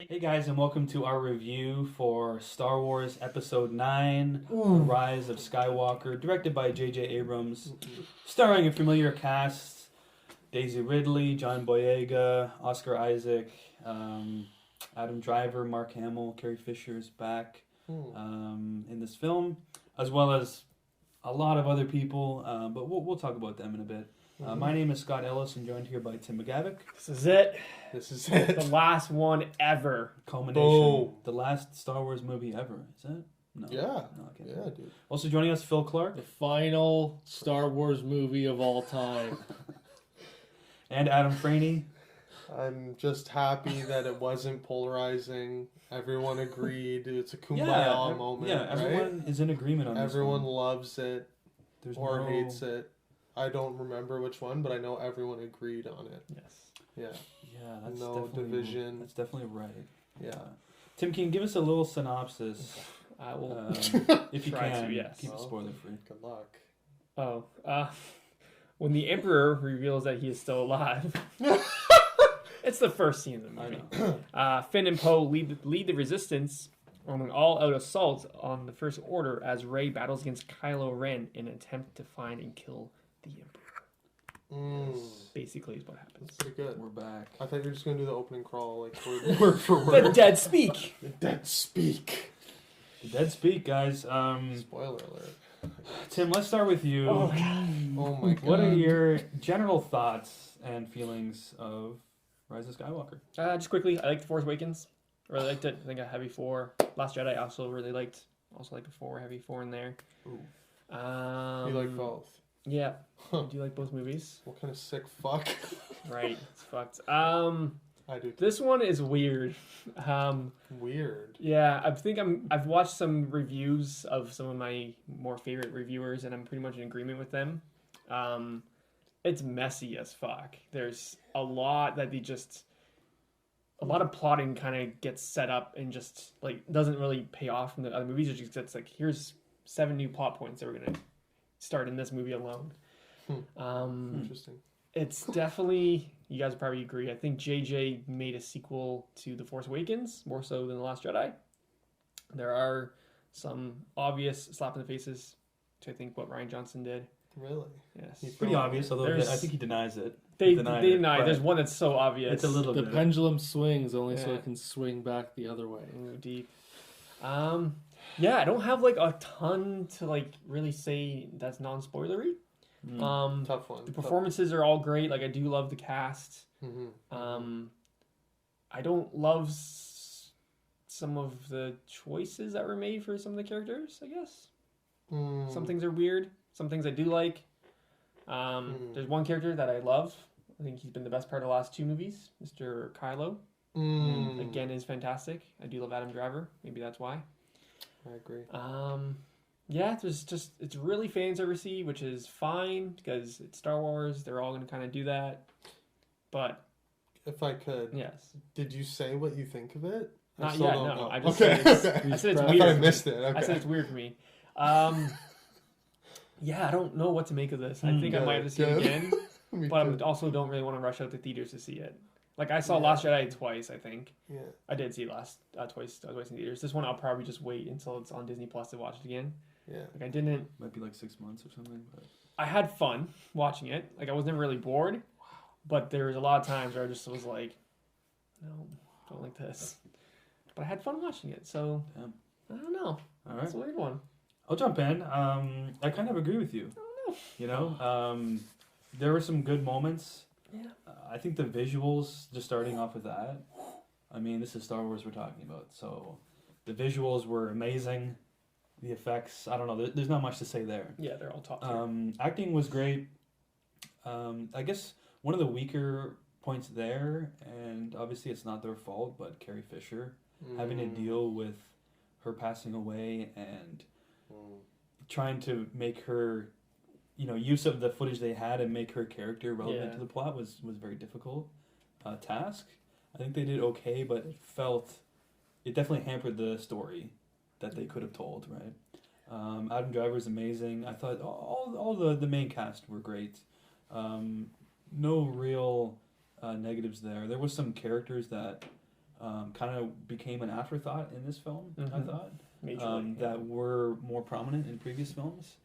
Hey guys, and welcome to our review for Star Wars Episode 9, The Rise of Skywalker, directed by J.J. Abrams, starring a familiar cast, Daisy Ridley, John Boyega, Oscar Isaac, Adam Driver, Mark Hamill, Carrie Fisher is back in this film, as well as a lot of other people, but we'll talk about them in a bit. My name is Scott Ellis, and joined here by Tim McGavick. This is it. This is it. The last one ever. Culmination. Oh. The last Star Wars movie ever. Is it? No. Yeah. No, I can't. Yeah, dude. Also joining us, Phil Clark. The final Star Wars movie of all time. And Adam Franey. I'm just happy that it wasn't polarizing. Everyone agreed. It's a kumbaya moment. Yeah, everyone is in agreement on everyone this one. loves it There's or no... hates it. I don't remember which one, but I know everyone agreed on it. Yes. Yeah. Yeah, that's No definitely, division. That's definitely right. Yeah. Tim, can you give us a little synopsis? I will. If you Try can. to, yes. Keep it spoiler free. Good luck. When the Emperor reveals that he is still alive, it's the first scene of the movie. Finn and Poe lead the Resistance on an all-out assault on the First Order as Rey battles against Kylo Ren in an attempt to find and kill the Emperor. Basically, is what happens. That's pretty good. We're back. I thought you were just going to do the opening crawl, like, word for word. The dead speak. The dead speak. The dead speak, guys. Spoiler alert. Tim, let's start with you. Oh God. Oh my god. What are your general thoughts and feelings of Rise of Skywalker? Just quickly, I liked The Force Awakens. Really liked it. I think I had before. Last Jedi I also really liked. Also like before, heavy four in there. Ooh. You You like both? Yeah. Huh. I do like both movies. What kind of sick fuck? Right. It's fucked. I do. This one is weird. Weird. Yeah, I've watched some reviews of some of my more favorite reviewers, and I'm pretty much in agreement with them. It's messy as fuck. There's a lot that a lot of plotting kind of gets set up and just like doesn't really pay off from the other movies. It just gets like, here's 7 new plot points that we're gonna start in this movie alone. Interesting. It's definitely, you guys probably agree, I think JJ made a sequel to The Force Awakens, more so than The Last Jedi. There are some obvious slap in the faces to, I think, what Rian Johnson did. Really? Yes. It's pretty obvious, although There's- I think he denies it. They denied deny. it, There's but one that's so obvious. It's a little The bit. pendulum swings only so Yeah. it can swing back the other way. Ooh, deep. Yeah, I don't have like a ton to like really say that's non-spoilery. Tough one. The performances are all great. Like I do love the cast. Mm-hmm. I don't love some of the choices that were made for some of the characters, I guess. Some things are weird. Some things I do like. There's one character that I love. I think he's been the best part of the last 2 movies. Mr. Kylo. Again, is fantastic. I do love Adam Driver. Maybe that's why. I agree. Yeah, it's really fan servicey, which is fine because it's Star Wars. They're all going to kind of do that. But If I could, yes, did you say what you think of it? not still yet. don't No, know. I just Okay. said it's, I said it's I weird. thought I for missed me. it. Okay. I said it's weird for me. Yeah, I don't know what to make of this. I think I might have to see it good. again, Me but too. I also don't really want to rush out to theaters to see it. Like I saw Last Jedi twice, I think. Yeah. I did see it twice in theaters. This one I'll probably just wait until it's on Disney Plus to watch it again. Yeah. Like I didn't. Might be like 6 months or something. But... I had fun watching it. Like I was never really bored, but there was a lot of times where I just was like, no, don't like this. But I had fun watching it, so Damn. I don't know. All right. It's a weird one. I'll jump in. I kind of agree with you. I don't know. You know, there were some good moments. Yeah. I think the visuals, just starting off with that. I mean, this is Star Wars we're talking about, so the visuals were amazing. The effects, I don't know. There's not much to say there. Yeah, they're all top tier. Acting was great. I guess one of the weaker points there, and obviously it's not their fault, but Carrie Fisher having to deal with her passing away and trying to make her, use of the footage they had and make her character relevant to the plot was a very difficult task. I think they did okay, but it definitely hampered the story that they could have told, right? Adam Driver is amazing. I thought all the main cast were great. No real negatives there. There was some characters that kind of became an afterthought in this film. I Mhm. thought Majorly, yeah. that were more prominent in previous films,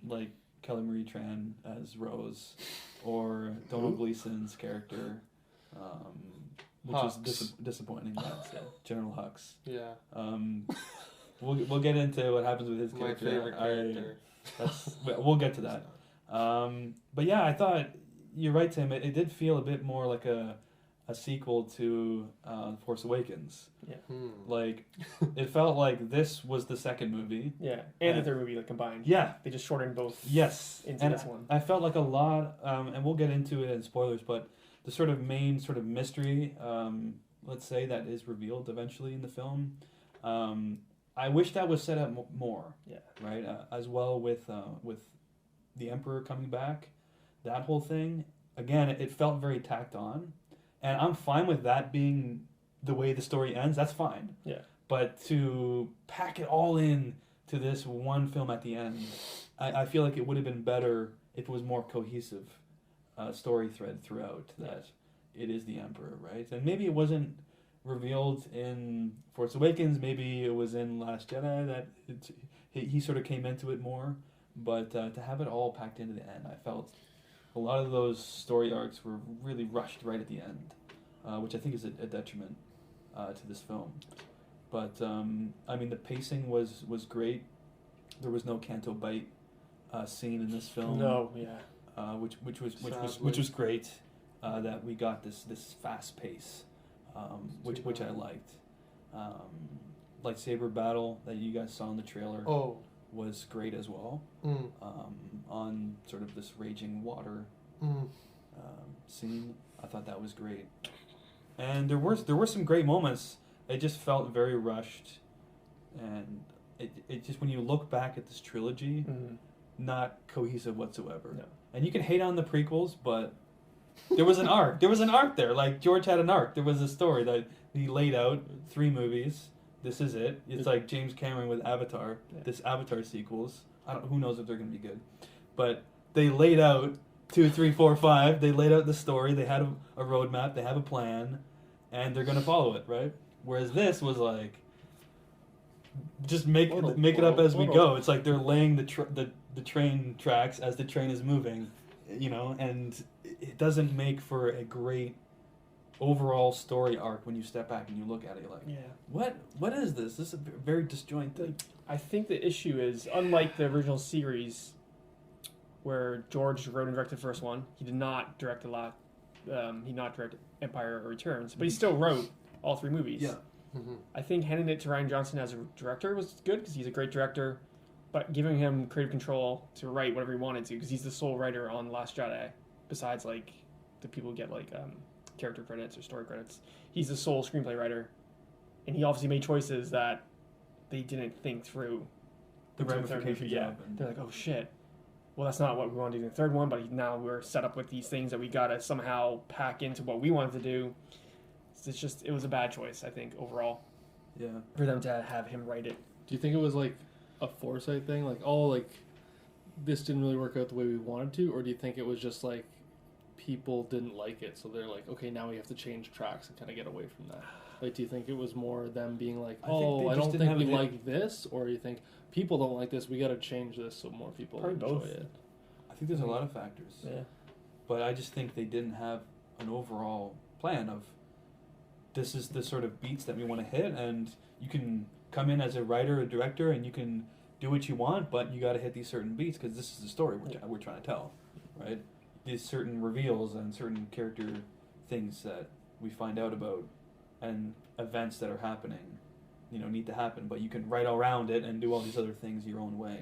like Kelly Marie Tran as Rose, or Donald Gleason's character, which was disappointing. That's General Hux. Yeah. We'll get into what happens with his My character. favorite character. We'll get to that. But yeah, I thought you're right, Tim. It did feel a bit more like a sequel to Force Awakens. Yeah. Like it felt like this was the second movie. Yeah, and the third movie like combined. Yeah. They just shortened both. Yes. Into And this one. I felt like a lot, and we'll get into it in spoilers, but the sort of main sort of mystery, let's say, that is revealed eventually in the film. I wish that was set up more. Yeah. Right. As well with the Emperor coming back, that whole thing. Again, it felt very tacked on, and I'm fine with that being the way the story ends. That's fine. Yeah. But to pack it all in to this one film at the end, I feel like it would have been better if it was more cohesive story thread throughout. That it is the Emperor, right? And maybe it wasn't revealed in Force Awakens. Maybe it was in Last Jedi that he sort of came into it more. But to have it all packed into the end, I felt a lot of those story arcs were really rushed right at the end, which I think is a detriment to this film. But I mean, the pacing was great. There was no Canto Bite scene in this film. No, yeah. Which was great. That we got this fast pace, which I liked. Lightsaber battle that you guys saw in the trailer was great as well. On sort of this raging water scene, I thought that was great. And there were some great moments. It just felt very rushed, and it just, when you look back at this trilogy, not cohesive whatsoever. No. And you can hate on the prequels, but there was an arc. There was an arc there. Like George had an arc. There was a story that he laid out. 3 movies. This is it. It's like James Cameron with Avatar. Yeah. This Avatar sequels. Who knows if they're going to be good, but they laid out 2, 3, 4, 5. They laid out the story. They had a roadmap. They have a plan, and they're going to follow it, right? Whereas this was like, just make it up as we go. It's like they're laying the train tracks as the train is moving, and it doesn't make for a great overall story arc when you step back and you look at it. You're like, what is this? This is very disjointed. I think the issue is, unlike the original series, where George wrote and directed the first one, he did not direct a lot. He did not direct Empire Returns, but he still wrote all 3 movies. Yeah. I think handing it to Rian Johnson as a director was good because he's a great director, but giving him creative control to write whatever he wanted to, because he's the sole writer on Last Jedi, besides like the people who get like character credits or story credits. He's the sole screenplay writer, and he obviously made choices that they didn't think through. The ramifications. Yeah, they're like, oh shit. Well, that's not what we want to do in the third one, but now we're set up with these things that we gotta somehow pack into what we wanted to do. It was a bad choice, I think, overall. Yeah. For them to have him write it. Do you think it was like a foresight thing? Like, this didn't really work out the way we wanted to? Or do you think it was just like people didn't like it, so they're like, okay, now we have to change tracks and kind of get away from that? Like, do you think it was more them being like, I don't think we like this? Or do you think people don't like this, we got to change this so more people Probably enjoy both. it? I think there's a lot of factors. Yeah. But I just think they didn't have an overall plan of, this is the sort of beats that we want to hit, and you can come in as a writer or director and you can do what you want, but you got to hit these certain beats because this is the story we're trying to tell, right? These certain reveals and certain character things that we find out about and events that are happening, need to happen, but you can write around it and do all these other things your own way.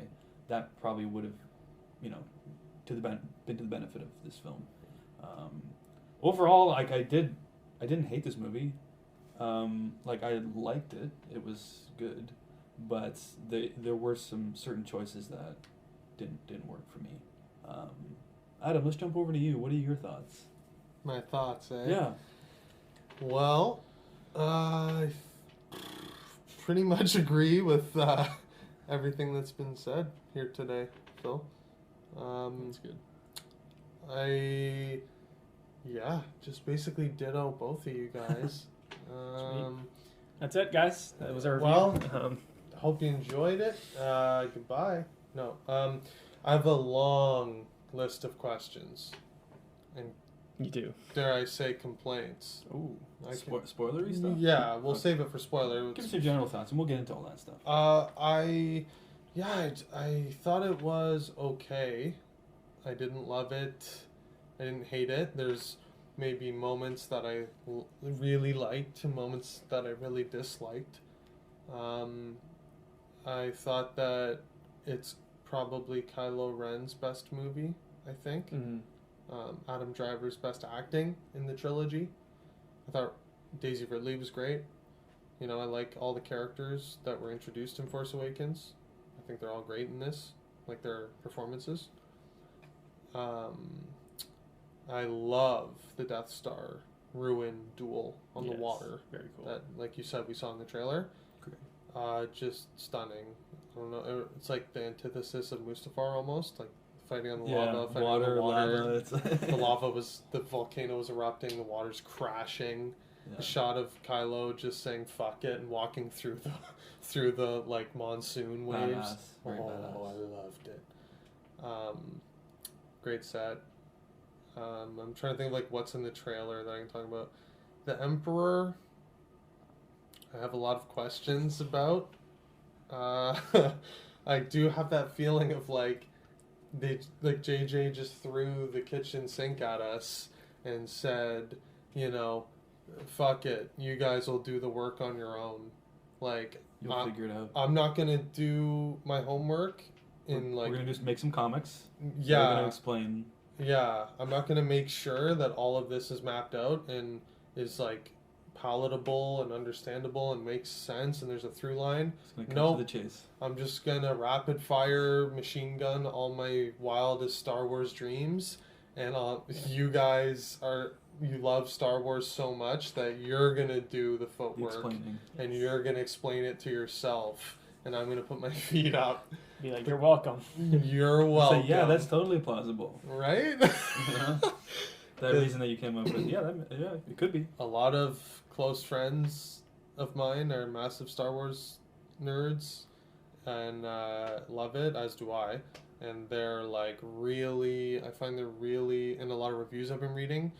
That probably would have, been to the benefit of this film. Overall, like I didn't hate this movie. I liked it. It was good, but there were some certain choices that didn't work for me. Adam, let's jump over to you. What are your thoughts? My thoughts, eh? Yeah. Well, I pretty much agree with everything that's been said here today, Phil. That's good. Just basically ditto both of you guys. That's it, guys. That was our review. Well, hope you enjoyed it. Goodbye. No. I have a long list of questions. And you do. dare I say complaints. Ooh. Spoilery stuff? Yeah, we'll save it for spoiler. Give us your general thoughts, and we'll get into all that stuff. I thought it was okay. I didn't love it. I didn't hate it. There's maybe moments that I really liked and moments that I really disliked. I thought that it's probably Kylo Ren's best movie, I think. Mm-hmm. Adam Driver's best acting in the trilogy. I thought Daisy Ridley was great. You know, I like all the characters that were introduced in Force Awakens. I think they're all great in this, like their performances. I love the Death Star ruin duel on the water. Very cool. That, like you said, we saw in the trailer. Great. Just stunning. I don't know. It's like the antithesis of Mustafar almost, like fighting on the Yeah, lava, fighting water, on the water. lava. It's The volcano was erupting, the water's crashing. Yeah. A shot of Kylo just saying "fuck it" and walking through the like monsoon waves. Badass. Very Oh, badass. I loved it. Great set. I'm trying to think of like what's in the trailer that I can talk about. The Emperor, I have a lot of questions about. I do have that feeling of like JJ just threw the kitchen sink at us and said, you know, fuck it, you guys will do the work on your own. Like, You'll figure it out. I'm not gonna do my homework in We're gonna just make some comics. Yeah. We're gonna explain. Yeah, I'm not gonna make sure that all of this is mapped out and is like palatable and understandable and makes sense and there's a through line. It's gonna come Nope. to the chase. I'm just gonna rapid fire machine gun all my wildest Star Wars dreams, and you love Star Wars so much that you're gonna do the The footwork explaining. and you're gonna explain it to yourself, and I'm gonna put my feet up. Be like, you're welcome. You're welcome. So, yeah, that's totally plausible. right. That reason that you came up with, yeah, it could be. A lot of close friends of mine are massive Star Wars nerds and love it, as do I. And they're like really, I find they're really, in a lot of reviews I've been reading,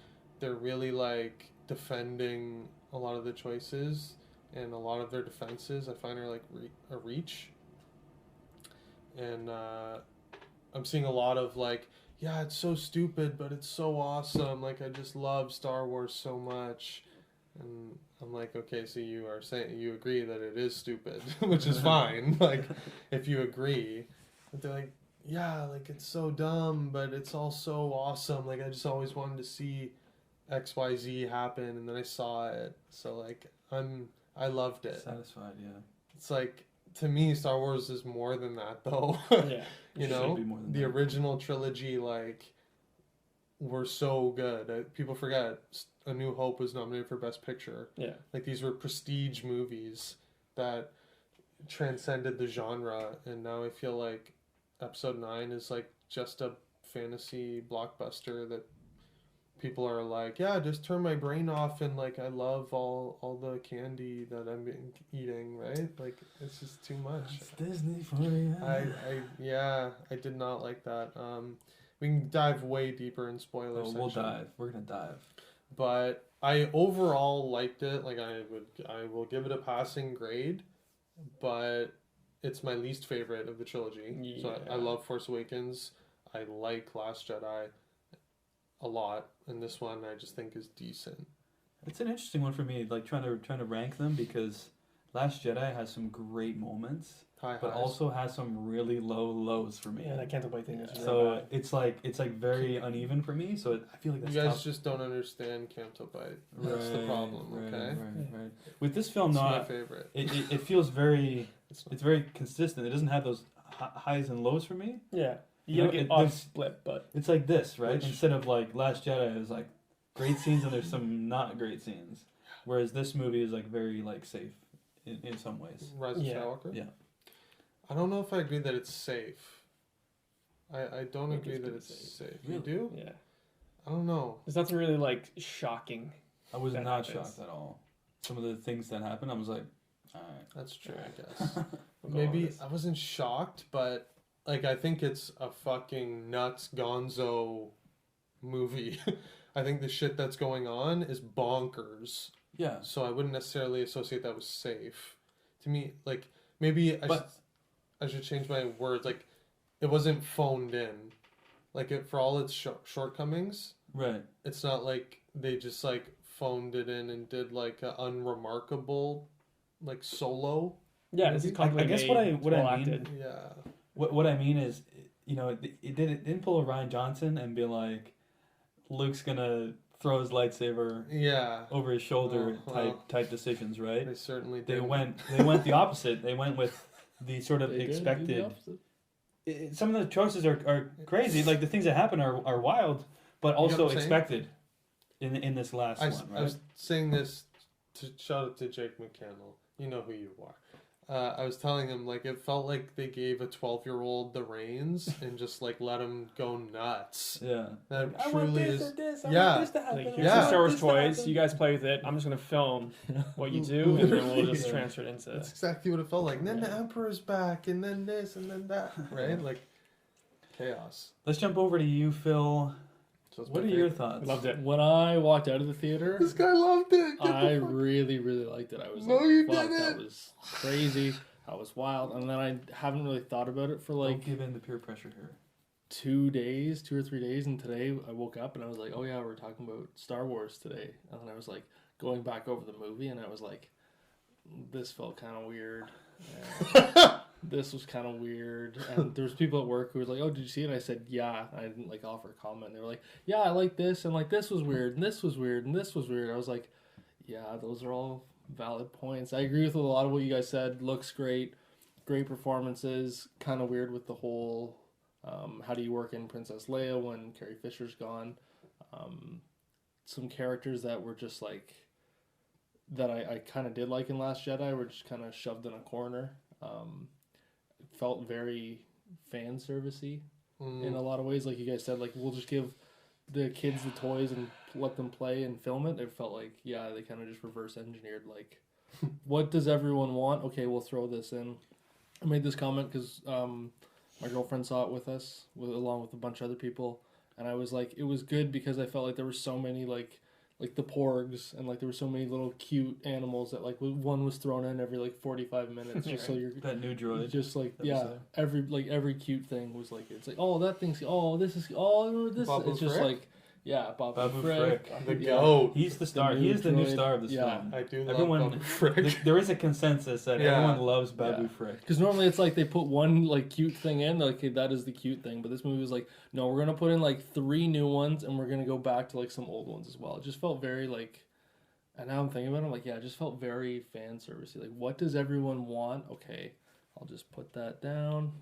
they're really like defending a lot of the choices, and a lot of their defenses I find are like a reach. And I'm seeing a lot of like, yeah, it's so stupid, but it's so awesome. Like, I just love Star Wars so much. And I'm like, okay, so you are saying you agree that it is stupid, which is fine. Like, if you agree, but they're like, yeah, like it's so dumb, but it's all so awesome. Like, I just always wanted to see XYZ happen, and then I saw it. So like, I loved it. Satisfied, yeah. It's like, to me, Star Wars is more than that, though. Yeah. You It know, should be more than the that. original trilogy, like, were so good. People forget A New Hope was nominated for Best Picture. Yeah. Like, these were prestige movies that transcended the genre, and now I feel like Episode 9 is like just a fantasy blockbuster that people are like, yeah, just turn my brain off, and like I love all the candy that I'm eating, right? Like, it's just too much. It's Disney for you. I did not like that. We can dive way deeper in spoilers. Oh, we'll dive. We're gonna dive. But I overall liked it. Like, I will give it a passing grade, but it's my least favorite of the trilogy. So I love Force Awakens. I like Last Jedi a lot, and this one I just think is decent. It's an interesting one for me, like trying to rank them, because Last Jedi has some great moments, but Highs. also has some really low lows for me. Yeah, that Canto-Bite thing is So it's like very uneven for me. So I feel like that's You guys tough. just don't understand Canto-Bite. That's the problem, okay? Right. With this film, It's no, my favorite. it feels very. It's not. It's very consistent. It doesn't have those highs and lows for me. Yeah. You You know, don't get it- off there's- split, but It's like this, right? Which- Instead of like Last Jedi, it was like great scenes and there's some not great scenes. Whereas this movie is like very like safe in some ways. Rise of Yeah. Skywalker? Yeah. I don't know if I agree that it's safe. I don't I think agree it's that pretty it's safe. safe. You Really? do? yeah. I don't know. There's nothing really like shocking. I was That not happens. shocked at all. some of the things that happened, I was like, all right. That's true, I guess. We'll go on Maybe this. I wasn't shocked, but like I think it's a fucking nuts gonzo movie. I think the shit that's going on is bonkers. Yeah. So I wouldn't necessarily associate that with safe. To me, like maybe I should change my words. Like it wasn't phoned in. Like it, for all its shortcomings, Right. it's not like they just like phoned it in and did like an unremarkable like solo. Yeah, this is Maybe. completely I guess made, what I it's what well I mean acted. Yeah. what I mean is, you know, it didn't pull a Ryan Johnson and be like, Luke's gonna throw his lightsaber Yeah. over his shoulder Oh, well. type decisions, right? They certainly They did. went the opposite. They went with the sort of They did do the expected. opposite. Some of the choices are crazy. Like the things that happen are wild, but You know also what I'm saying? expected in this last one, I right? was saying this to shout out to Jake McCannell. You know who you are. I was telling him like it felt like they gave a 12-year-old the reins and just like let him go nuts. Yeah. That I want truly this is. or this. I Yeah. want this to happen. Like, I here's Yeah. the want Star Wars this to toys. happen. You guys play with it. I'm just gonna film what you do, and then we'll just Yeah. transfer it into. That's exactly what it felt like. And then the Emperor's back, and then this, and then that. Right? Like chaos. Let's jump over to you, Phil. So it's What are my your favorite. thoughts? Loved it. When I walked out of the theater, This guy loved it. Get the I fuck- really, really liked it. I was No, like, you fuck, didn't. that was crazy. That was wild. And then I haven't really thought about it for Don't like give in to peer pressure here. 2 days, 2 or 3 days. And today I woke up and I was like, oh yeah, we're talking about Star Wars today. And then I was like going back over the movie and I was like, this felt kind of weird. And this was kind of weird. And there was people at work who was like, oh, did you see it? And I said, yeah. I didn't like offer a comment. They were like, yeah, I like this. And like, this was weird. And this was weird. And this was weird. I was like, yeah, those are all valid points. I agree with a lot of what you guys said. Looks great. Great performances. Kind of weird with the whole, how do you work in Princess Leia when Carrie Fisher's gone? Some characters that were just like, that I kind of did like in Last Jedi were just kind of shoved in a corner. Felt very fan servicey in a lot of ways. Like you guys said, like we'll just give the kids the toys and let them play and film it. It felt like, yeah, they kind of just reverse engineered like, what does everyone want? Okay, we'll throw this in. I made this comment because my girlfriend saw it with us, along with a bunch of other people, and I was like, it was good because I felt like there were so many like the porgs, and like there were so many little cute animals that like one was thrown in every like 45 minutes just so you're That new droid. just like that was yeah there. every cute thing was like, it's like, oh, that thing's, oh, this is, oh, this Babu it's just Frick? like, yeah, Babu Frick. Frick. The Yeah. goat. He's the star. new He is the new droid. star of this Yeah. film. I do love Everyone- Babu Frick. There is a consensus that Yeah. everyone loves Babu Yeah. Frick. Because normally it's like they put one like cute thing in, like, okay, that is the cute thing. But this movie was like, no, we're gonna put in like 3 new ones, and we're gonna go back to like some old ones as well. It just felt very like, and now I'm thinking about it, I'm like, yeah, it just felt very fan servicey. Like, what does everyone want? Okay, I'll just put that down.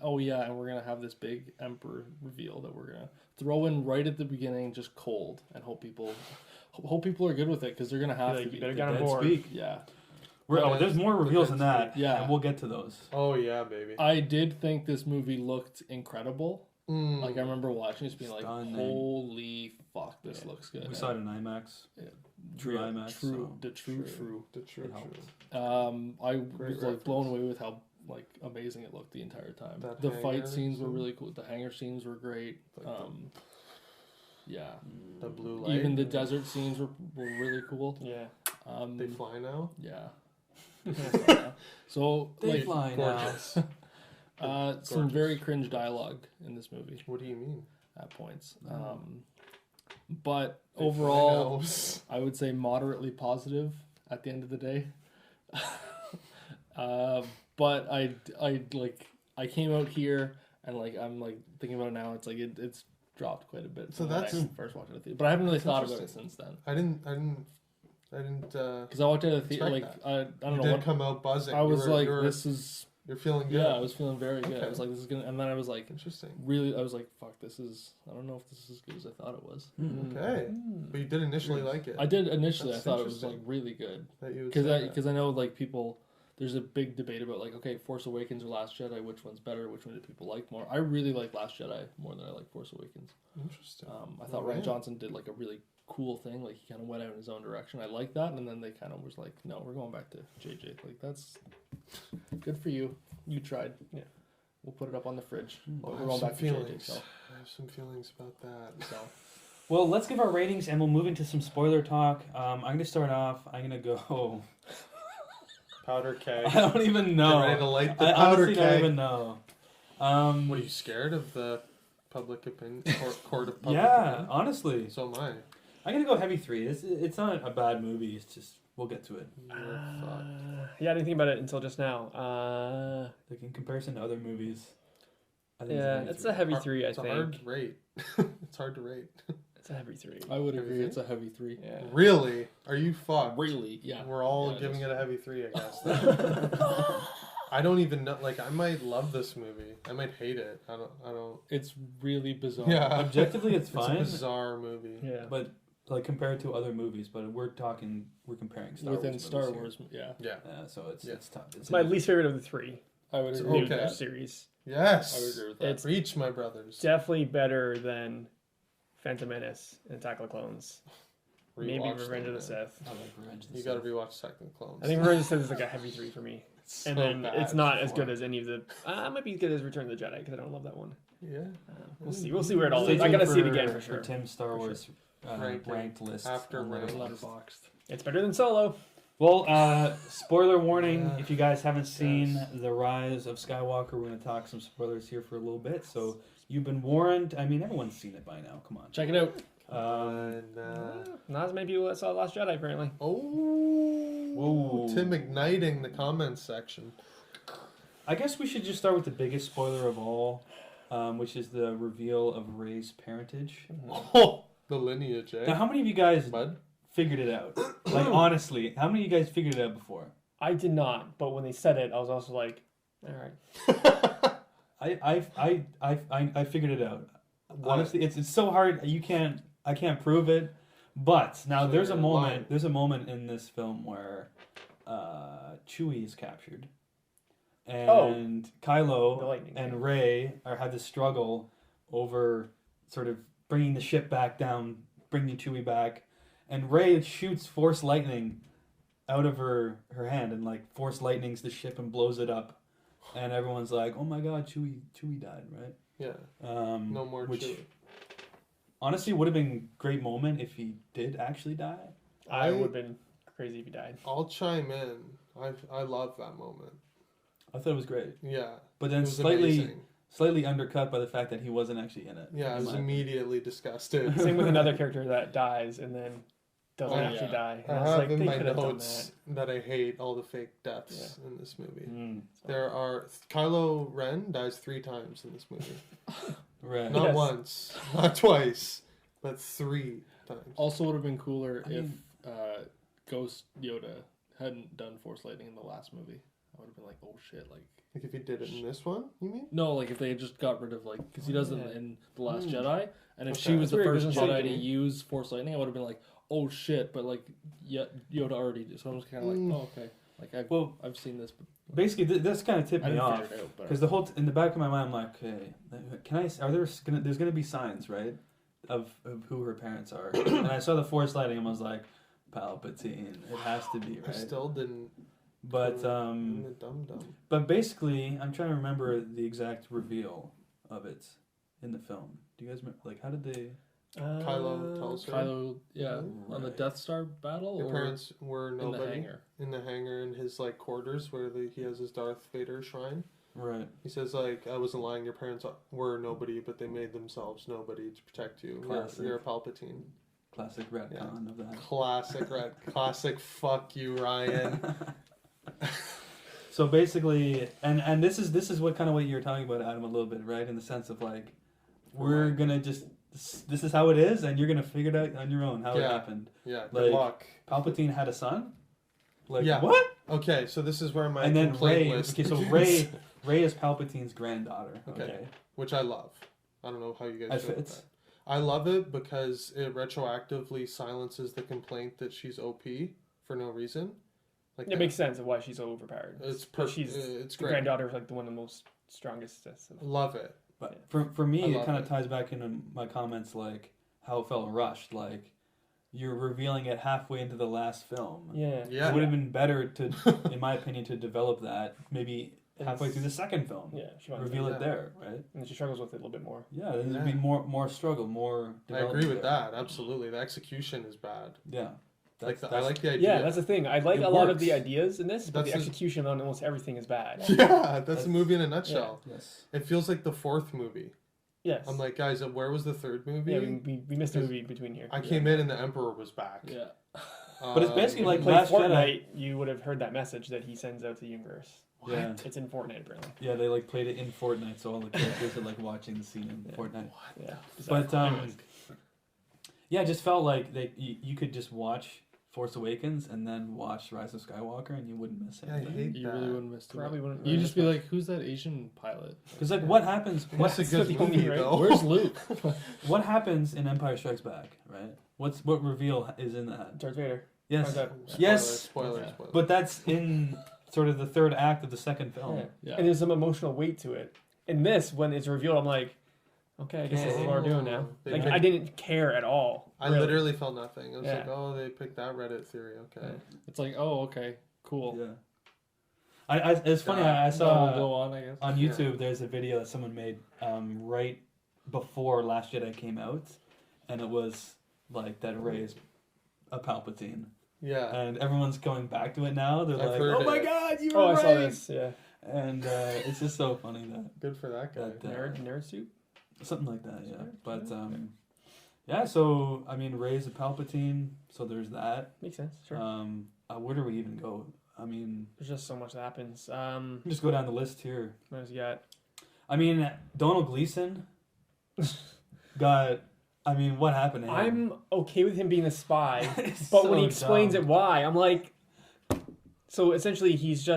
Oh yeah, and we're gonna have this big Emperor reveal that we're gonna throw in right at the beginning, just cold, and hope people are good with it because they're gonna have Like, to you be. better The get on dead board. speak. Yeah. There's more reveals than that. Yeah. And we'll get to those. Oh yeah, baby. I did think this movie looked incredible. Mm. Like I remember watching this being like, Stunning. holy fuck, this looks good. We saw it in IMAX. Yeah. True Yeah, IMAX. True, so- the true. The true, It helped. I Great was like blown reference. away with how like amazing it looked the entire time. That The hangar fight scenes were scene? really cool. The hangar scenes were great. Like the- Yeah. The blue light. Even the desert scenes were really cool. Yeah. They fly now. Yeah. So They like fly now. Gorgeous. some Gorgeous. very cringe dialogue in this movie What do you mean? at points. Oh. But They fly overall, now. I would say moderately positive at the end of the day. But I came out here and like I'm like thinking about it now. It's like it's dropped quite a bit. So from when that's- I first watched it at the theater. But I haven't really That's thought about it interesting. since then. I didn't. Because I watched it at the theater. Like Expect I You don't know did what. come out buzzing. I was like, you're, this is You're feeling good. yeah. I was feeling very good. I Okay. was like, this is gonna. And then I was like, Interesting. really. I was like, fuck. This is. I don't know if this is as good as I thought it was. Okay. But you did initially like it. I did initially. That's I thought it was like interesting. really good. That you would say that. Because I know like people there's a big debate about like, okay, Force Awakens or Last Jedi, which one's better? Which one do people like more? I really like Last Jedi more than I like Force Awakens. Interesting. I thought Ryan Johnson did like a really cool thing. Like he kind of went out in his own direction. I like that, and then they kind of was like, no, we're going back to JJ. Like that's good for you. You tried. Yeah. We'll put it up on the fridge. Well, But I we're have going some back to JJ. feelings. So, I have some feelings about that. so. Well, let's give our ratings and we'll move into some spoiler talk. I'm going to start off. I'm going to go. Powder keg. I don't even know. Get ready to light the I powder honestly don't keg. even know. What are you scared of the public opinion? Court of public Yeah, opinion? honestly. So am I. I'm going to go heavy 3. It's not a bad movie. It's just, we'll get to it. You're fucked. Yeah, I didn't think about it until just now. Like in comparison to other movies. I Yeah, it's a heavy 3, I It's a think. hard rate. It's hard to rate. It's a heavy 3. I would Heavy agree. three? It's a heavy 3. Yeah. Really? Are you fucked? Really? Yeah. We're all Yeah, giving is. it a heavy 3, I guess. then. I don't even know. Like, I might love this movie. I might hate it. I don't. It's really bizarre. Yeah. Objectively, it's It's fine. a bizarre movie. Yeah. But like compared to other movies, but we're comparing Star Within Wars Star movies here. Wars, yeah. Yeah. So it's Yeah. it's tough. It's my least favorite of the 3 I would It's agree. new with okay. that. series. Yes. I would agree with that. It's Reach, my brothers. definitely better than Phantom Menace and Attack of the Clones. Maybe Rewatch Revenge them, of the man. Sith. I like Revenge of the You gotta Sith. rewatch Attack of the Clones. I think Revenge of the Sith is like a heavy 3 for me. it's And so then bad. it's not as good Four. as any of the. It might be as good as Return of the Jedi because I don't love that one. Yeah. We'll see. We'll see where it all Stay is. I tuned gotta see it again for sure. Tim's Star For Wars Ranking. ranked list. After on ranked. Letterboxd. Letterboxd. It's better than Solo. Well, spoiler warning, Yeah. if you guys haven't seen Yes. The Rise of Skywalker, we're going to talk some spoilers here for a little bit. So you've been warned. I mean, everyone's seen it by now. Come on. Check it out. And, Not as many people that saw Last Jedi apparently. oh. Whoa. Tim igniting the comments section. I guess we should just start with the biggest spoiler of all, which is the reveal of Rey's parentage. Oh, the lineage, Now, eh? how many of you guys Bud? figured it out? Like, honestly, how many of you guys figured it out before? I did not, but when they said it, I was also like, all right. I figured it out. Honestly, it's so hard. I can't prove it. But now So there's a you're moment. lying. There's a moment in this film where Chewie is captured, and The Kylo lightning and thing. Rey have this struggle over sort of bringing the ship back down, bringing Chewie back, and Rey shoots Force lightning out of her hand and like Force lightnings the ship and blows it up, and everyone's like, "Oh my God, Chewie died!" Right? Yeah. No more which Chewie. honestly would have been a great moment if he did actually die. I would have been crazy if he died. I'll chime in. I love that moment. I thought it was great, Yeah. but It then was slightly amazing. slightly undercut by the fact that he wasn't actually in it. Yeah, I in was my opinion. immediately disgusted. Same with another character that dies and then doesn't Oh, actually yeah. die. And I I was have like, in they my could have done notes that I hate all the fake deaths in this movie. Mm, There are Kylo Ren dies 3 times in this movie. right. Not Yes. once, not twice, but 3 times. Also, would have been cooler I if mean- Ghost Yoda hadn't done Force Lightning in the last movie. I would have been like, oh shit, like. Like if he did it in this one, you mean? No, like if they had just got rid of like, because he does it Yeah. in the Last Mm. Jedi, and if Okay. she was That's the weird, first doesn't Jedi say to to me. use Force Lightning, I would have been like, oh shit, but like, yeah, Yoda already did. So I'm just kind of like, Mm. oh okay, like Well, I've seen this, but basically, this kind of tipped I me didn't off figure it out. But because the whole in the back of my mind, I'm like, okay, there's gonna be signs, right, of who her parents are, and I saw the Force lighting and was like, Palpatine, it has to be, I right? still didn't. But in the dum. but basically, I'm trying to remember the exact reveal of it in the film. Do you guys remember? Like, how did they? Kylo tells her Kylo, yeah, on the Right. Death Star battle, your or parents were in the nobody hangar. in the hangar in his like quarters where he has his Darth Vader shrine. Right. He says like I wasn't lying. Your parents were nobody, but they made themselves nobody to protect you. Classic. You're a Palpatine. Classic retcon of that. Classic red. Classic. Fuck you, Ryan. So basically, and this is what kind of what you're talking about, Adam, a little bit, right? In the sense of like, we're gonna just this is how it is, and you're gonna figure it out on your own how it Yeah. happened. Yeah. Like, Good luck. Palpatine had a son. Like Yeah. what? Okay, so this is where my And then complaint Rey. list Okay, so begins, Rey is Palpatine's granddaughter. Okay. Okay. which I love. I don't know how you It guys feel about fits. that. I love it because it retroactively silences the complaint that she's OP for no reason. Like It makes sense of why she's so overpowered. It's 'Cause she's it's the great. granddaughter of like one of the most strongest. Love it. But for I me, it love kind of it. ties back into my comments, like how it felt rushed. Like you're revealing it halfway into the last film. Yeah. Yeah. It would have been better to, in my opinion, to develop that maybe halfway It's- through the second film. Yeah, she wants Reveal Yeah. it there, right? and she struggles with it a little bit more. Yeah, then there'd Yeah. be more struggle, more. I agree development with there. that. Absolutely. The execution is bad. Yeah, I like the idea. Yeah, that's the thing. I like It a lot of works. the ideas in this, but That's the his- execution on almost everything is bad. Yeah, that's a movie in a nutshell. yes. It feels like the fourth movie. Yes. I'm like, guys, where was the third movie? yeah, we missed a movie between here. I came in and the Emperor was back. Yeah. But it's basically If like you played Last Fortnite, you would have heard that message that he sends out to the universe. Yeah, It's in Fortnite, apparently. yeah. They like played it in Fortnite, so all the characters are like watching the scene in Fortnite. Yeah. But Anyways. yeah, it just felt like you could just watch Force Awakens and then watch Rise of Skywalker, and you wouldn't miss Yeah, I anything. hate You that. really wouldn't miss it. Probably wouldn't. You'd just be like, who's that Asian pilot? Because like, what happens? What's a That's good the only movie right- though? Where's Luke? What happens in Empire Strikes Back? Right? What reveal is in that? Darth Vader. Yes, Finds out. Yes. Spoilers. Yeah. Spoilers. but that's in sort of the third act of the second film. Yeah. Yeah. And there's some emotional weight to it. In this, when it's revealed, I'm like, okay, I guess this is what we're doing now. They Like, pick- I didn't care at all. I really. literally felt nothing. I was Yeah. like, oh, they picked that Reddit theory. Okay. Yeah. It's like, oh, okay, cool. Yeah. It's funny. Yeah. I So saw we'll go on, I guess. on Yeah. YouTube. There's a video that someone made right before Last Jedi came out, and it was like that Rey's a Palpatine, Yeah. and everyone's going back to it now. They're I've like, heard "Oh my it. God, you were Oh, I right!" saw this. Yeah. And it's just so funny that Good for that guy. That, Nerd suit. something like that. Yeah, Sure, but yeah. yeah. So I mean, Rey's a Palpatine, so there's that. Makes sense. Sure. Where do we even go? I mean, There's just so much that happens. just go down the list here. What else you got? I mean, Donald Gleason got. I mean, what happened to him? I'm okay with him being a spy, It's but so when he explains dumb. it why, I'm like, so essentially he's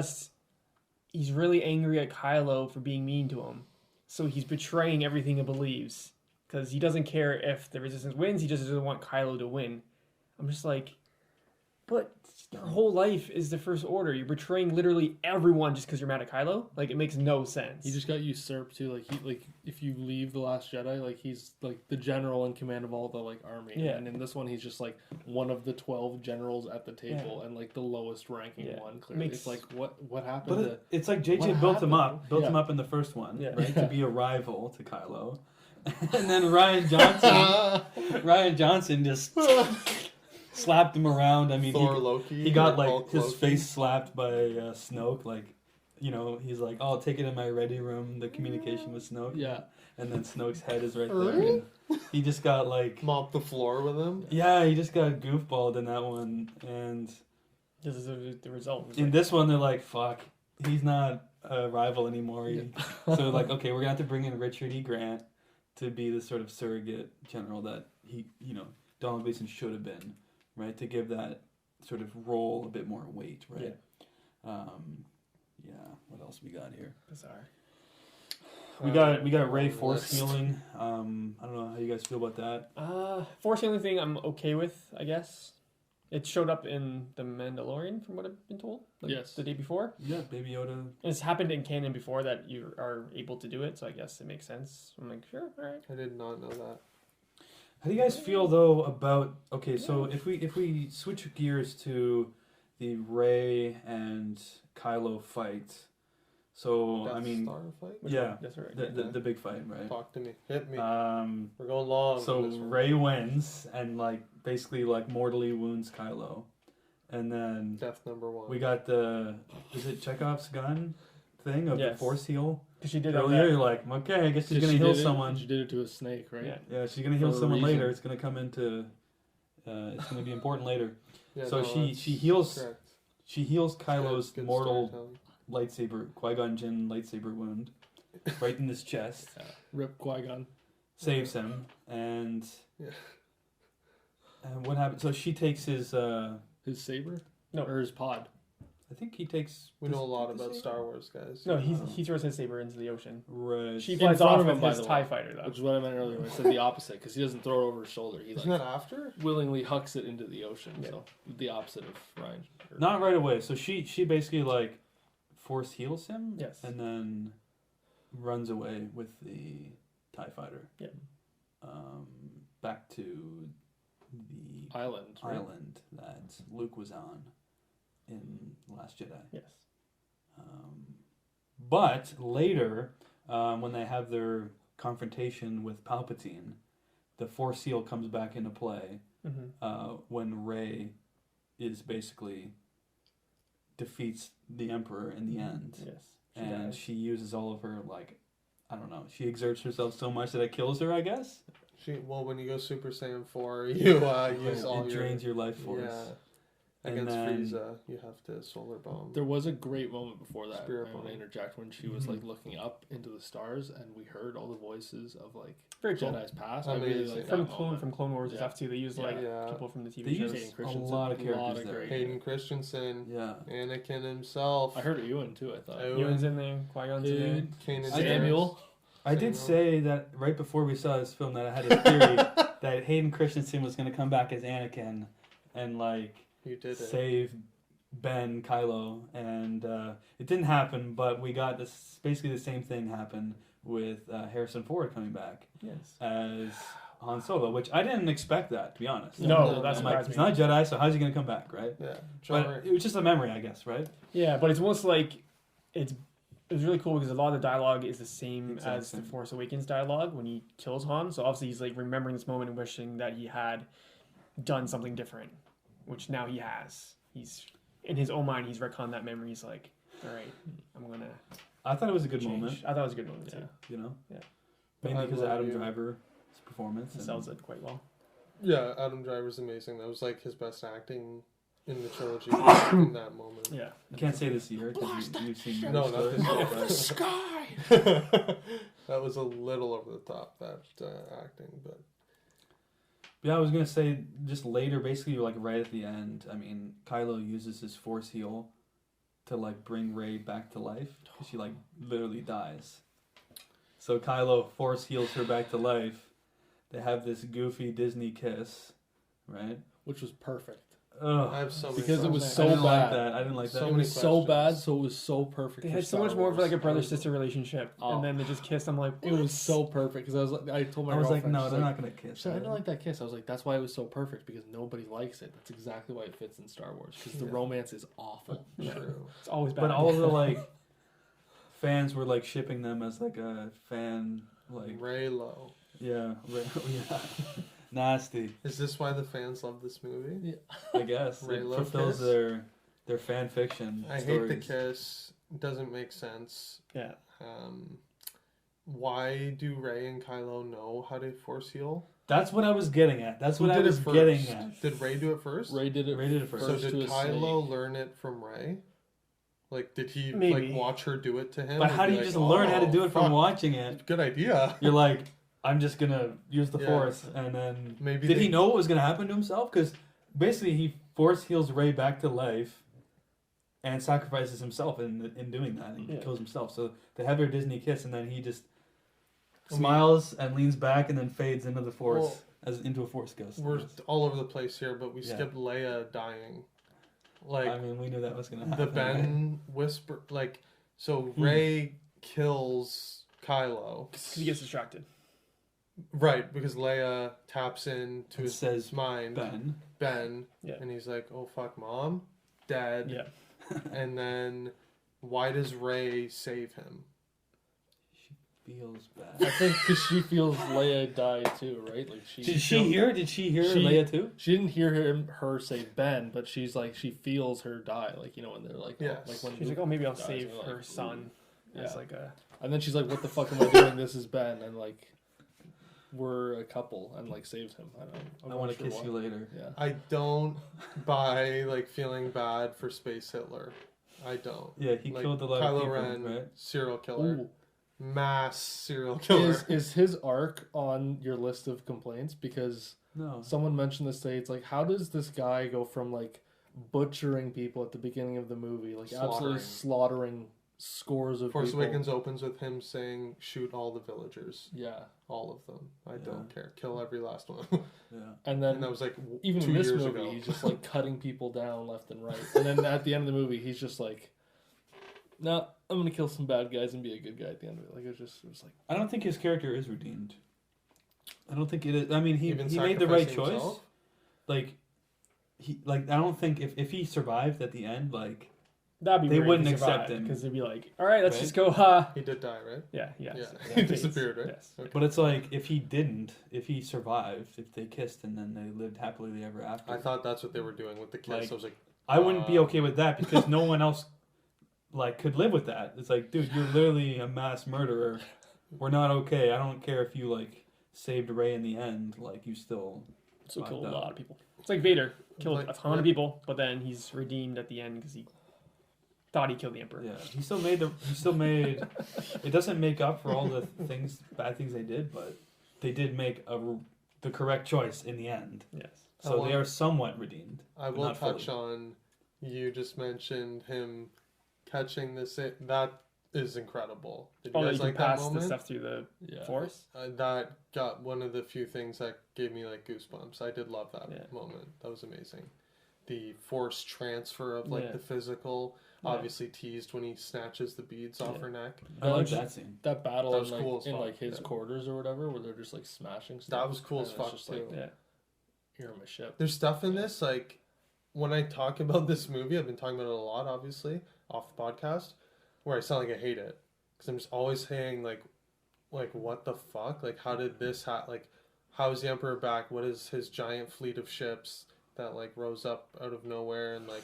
really angry at Kylo for being mean to him. So he's betraying everything he believes because he doesn't care if the Resistance wins. He just doesn't want Kylo to win. I'm just like, but your whole life is the First Order. You're betraying literally everyone just because you're mad at Kylo. Like, it makes no sense. He just got usurped too. Like if you leave the Last Jedi, like he's like the general in command of all the like army. Yeah. And in this one, he's just like one of the 12 generals at the table and like the lowest ranking Yeah. one. Clearly, Makes- it's like what happened But to? it's like JJ What built him happened? up, built him Yeah. up in the first one, Yeah. right, Yeah. to be a rival to Kylo, and then Ryan Johnson just slapped him around. I mean, Thor Loki. he got like Hulk his Loki. face slapped by Snoke, like. He's like, "Oh, I'll take it in my ready room." The communication with Snoke, Yeah. and then Snoke's head is right there. And he just got like, Mop the floor with him. yeah, he just got goofballed in that one, and This is the result. It's in like- this one they're like, "Fuck, he's not a rival anymore." So they're like, okay, we're gonna have to bring in Richard E. Grant to be the sort of surrogate general that Donald Gleason should have been, right? To give that sort of role a bit more weight, right? Yeah. What else we got here? Bizarre. We got Ray long force list. healing. I don't know how you guys feel about that. Force healing thing I'm okay with, I guess. It showed up in The Mandalorian, from what I've been told. Yes. The day before. Yeah, Baby Yoda. And it's happened in canon before that you are able to do it, so I guess it makes sense. I'm like, sure, all right. I did not know that. How do you guys feel though about so if we switch gears to the Rey and Kylo fight, so I Death mean Star fight? Which Yeah. one? That's right. the big fight, right? Talk to me. Hit me. Um, We're going long. so on this one. Rey wins and like basically like mortally wounds Kylo, and then Death number one. we got is it Chekhov's gun thing of the Yes. force heal Because she did earlier? that. You're like, okay, I guess she's She gonna heal did it- someone. She did it to a snake, right? Yeah. Yeah, she's gonna heal For a someone later. reason. It's gonna come into. It's gonna be important later. Yeah, so no, she that's heals correct. she heals Kylo's Good mortal storytelling. lightsaber Qui-Gon Jinn lightsaber wound right in his chest, Rip Qui-Gon. saves him, and Yeah. and what happens? So she takes his His saber? No. Or his pod? I think he takes. We know a lot does about he? Star Wars, guys. No, he throws his saber into the ocean. Right. She In flies front off of with him, by his the way. TIE fighter, though. Which is what I meant earlier when I said the opposite, because he doesn't throw it over his shoulder. He Isn't like that after? willingly hucks it into the ocean. Yeah. So the opposite of Ryan. Not right away. So she basically like force heals him. Yes. And then runs away with the TIE fighter. Yeah. Back to the Island. Right? island that Luke was on in Last Jedi. Yes. But later, when they have their confrontation with Palpatine, the Force Seal comes back into play when Rey is basically defeats the Emperor in the end. Yes. And she uses all of her, like, I don't know, she exerts herself so much that it kills her, I guess? When you go Super Saiyan 4, you use all it your... drains your life force. Yeah. And Against then- Frieza, you have to solar bomb. There was a great moment before that. Spirit I want to bomb. interject when she was like looking up into the stars, and we heard all the voices of like Very cool. Jedi's past. I really Amazing. like From that Clone moment. from Clone Wars and Yeah. stuff too. They used like Yeah. people from the TV They shows. used Hayden a Christensen, lot of a characters lot of there. great- Hayden Christensen, Yeah. Anakin himself. I heard Ewan too. I thought. Ewan's in there. Qui-Gon's in there. Kanan Samuel. I did Samuel. say that right before we saw this film that I had a theory that Hayden Christensen was going to come back as Anakin and like You did it. save Ben Kylo, and it didn't happen. But we got this basically the same thing happen with Harrison Ford coming back Yes. as Han Solo, which I didn't expect that, to be honest. No, that's I'm like, surprised he's me. not a Jedi, so how's he going to come back, right? Yeah. But it was just a memory, I guess, right? Yeah, but it's almost like it was really cool because a lot of the dialogue is the same Exact as same. the Force Awakens dialogue when he kills Han. So obviously he's like remembering this moment and wishing that he had done something different, which now he has. He's in his own mind. He's retconned that memory. He's like, all right, I'm gonna I thought it was a good change. moment, I thought it was a good moment too. you know? Yeah. Mainly I because of love Adam you. Driver's performance. He and- sells it quite well. Yeah, Adam Driver's amazing. That was like his best acting in the trilogy in that moment. Yeah. You can't say this year because you've seen No, more not this stories, year. but- Sky. That was a little over the top, that acting, but Yeah, I was gonna say just later, basically like right at the end. I mean, Kylo uses his Force heal to like bring Rey back to life because she like literally dies. So Kylo Force heals her back to life. They have this goofy Disney kiss, right? which was perfect. I Ugh. have so many Because it was questions. so I didn't like bad. that. I didn't like So that. It many was so questions. bad, so it was so perfect. They for had so Star much more of like a Wars. brother sister relationship, Oh. and then they just kissed. I'm like, It was what? so perfect because I was like, I told my I was like, girlfriend, no, she's they're like, not gonna kiss. she's like, I right? didn't like that kiss. I was like, that's why it was so perfect because nobody likes it. That's exactly why it fits in Star Wars because the Yeah. romance is awful. Yeah. True. It's always bad. But all the like fans were like shipping them as like a fan, like Raylo. yeah, yeah. Nasty. Is this why the fans love this movie? I guess Ray it love fulfills kiss? their fan fiction. I hate stories. the kiss. Doesn't make sense. yeah. Why do Rey and Kylo know how to force heal? That's what I was getting at. That's Who what I did it was first? getting at. Did Rey do it first? Ray did it. Ray did it first. So first did to a Kylo snake. learn it from Rey? Like, did he Maybe. like watch her do it to him? But and how be do you like, just learn how to "Oh, do it from fuck, watching it? Good idea. You're like, I'm just gonna use the Yeah. Force, and then Maybe did they- he know what was gonna happen to himself? Because basically, he Force heals Rey back to life, and sacrifices himself in doing that, and Yeah. kills himself. So they have their Disney kiss, and then he just I mean- smiles and leans back, and then fades into the Force Well, as into a Force ghost. We're all over the place here, but we Yeah. skipped Leia dying. Like I mean, we knew that was gonna the happen. right? Ben whisper, like so Hmm. Rey kills Kylo, Because he gets distracted. right? Because Leia taps in to It his says mind, Ben, Yeah. and he's like, "Oh fuck, mom, dead." Yeah. And then why does Rey save him? She feels I bad. think because she feels Leia die too, right? Like Did she hear? Did she hear She- Leia too? She didn't hear her say Ben, but she's like she feels her die. Like you know when they're like, Yes. like when She's Luke like, oh, maybe I'll dies, save and they're her like, son ooh. as Yeah. like a. And then she's like, what the fuck am I doing? This is Ben, and like we're a couple, and like saves him. I don't know. I'm I not want to sure kiss why. you later. Yeah. I don't buy like feeling bad for Space Hitler. I don't. Yeah, he Like, killed a lot Kylo of people, Ren, right? serial killer, Ooh. mass serial killer. Is his arc on your list of complaints? Because No. someone mentioned this today. It's like, how does this guy go from like butchering people at the beginning of the movie, like absolutely Slaughtering. slaughtering scores of Force people. Awakens opens with him saying, "Shoot all the villagers, Yeah, all of them. I Yeah. don't care. Kill every last one." Yeah. and then And that was like even 2 in this years movie, ago. he's just like cutting people down left and right. And then at the end of the movie, he's just like, "No, I'm gonna kill some bad guys and be a good guy at the end of it." Like it was like, I don't think his character is redeemed. I don't think it is. I mean, he Even made the right sacrificing choice. himself? I don't think if he survived at the end, like That'd be They weird wouldn't if he accept survived, him. because they'd be like, all right, let's Right? just go. He did die, right? Yeah, yes, Yeah. He disappeared, right? Yes. Okay. but it's like if he survived, if they kissed and then they lived happily ever after. I thought that's what they were doing with the kiss. Like, I was like, I wouldn't be okay with that because no one else like could live with that. It's like, dude, you're literally a mass murderer. We're not okay. I don't care if you like saved Rey in the end. Like you still. So killed a fucked up. lot of people. It's like Vader killed Like, a ton of people, but then he's redeemed at the end because he thought he killed the Emperor. Yeah, he still made. It doesn't make up for all the bad things they did, but they did make the correct choice in the end. Yes. So they are somewhat redeemed. I but will not touch fully. on. You just mentioned him catching the that is incredible. Did you Oh, that guys you can like that pass the moment? stuff through the yeah. Force. That got one of the few things that gave me like goosebumps. I did love that Yeah. moment. That was amazing. The force transfer of like Yeah. the physical, Yeah. obviously teased when he snatches the beads off Yeah. her neck. I like Village- that scene. That battle That in was like cool as in fuck, like his yeah. quarters or whatever, where they're just like smashing stuff. That was cool and as it's fuck, just like, like, Yeah. you're on my ship. There's stuff in this like when I talk about this movie, I've been talking about it a lot, obviously, off the podcast, where I sound like I hate it because I'm just always saying like what the fuck? Like how did this like how is the Emperor back? What is his giant fleet of ships that like rose up out of nowhere and like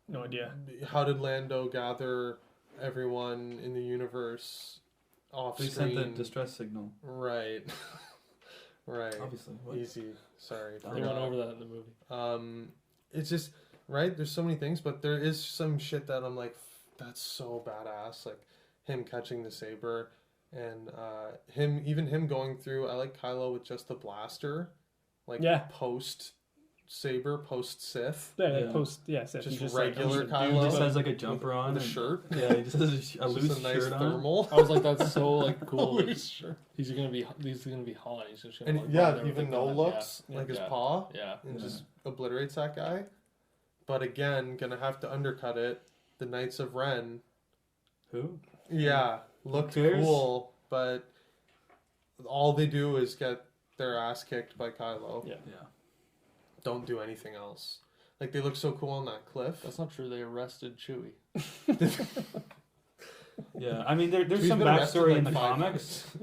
No idea. how did Lando gather everyone in the universe off They sent screen? the distress signal. Right. Right. Obviously. What? Easy. Sorry. They They forgot. went over that in the movie. It's just right. There's so many things, but there is some shit that I'm like, that's so badass. Like him catching the saber, and him going through. I like Kylo with just the blaster, like Yeah. post saber, post Sith, Yeah, Yeah. post. Yeah, Sith. Just He's regular like, Kylo. He just With- has like a jumper on. with a and- shirt. Yeah, he just has a Just loose a nice shirt on. thermal. I was like, that's so like cool. Like, Loose shirt. he's gonna be Han. He's just gonna And like, run yeah, there with even a no gun. looks Yeah. like his Yeah. paw, Yeah. and Yeah. just obliterates that guy. But again, gonna have to undercut it. The Knights of Ren. Who? Yeah, looked cares? cool, but all they do is get their ass kicked by Kylo. Yeah. Yeah. Don't do anything else. Like they look so cool on that cliff. That's not true. They arrested Chewie. Yeah. I mean, there's Chewie's some been arrested, backstory like, in the 5 comics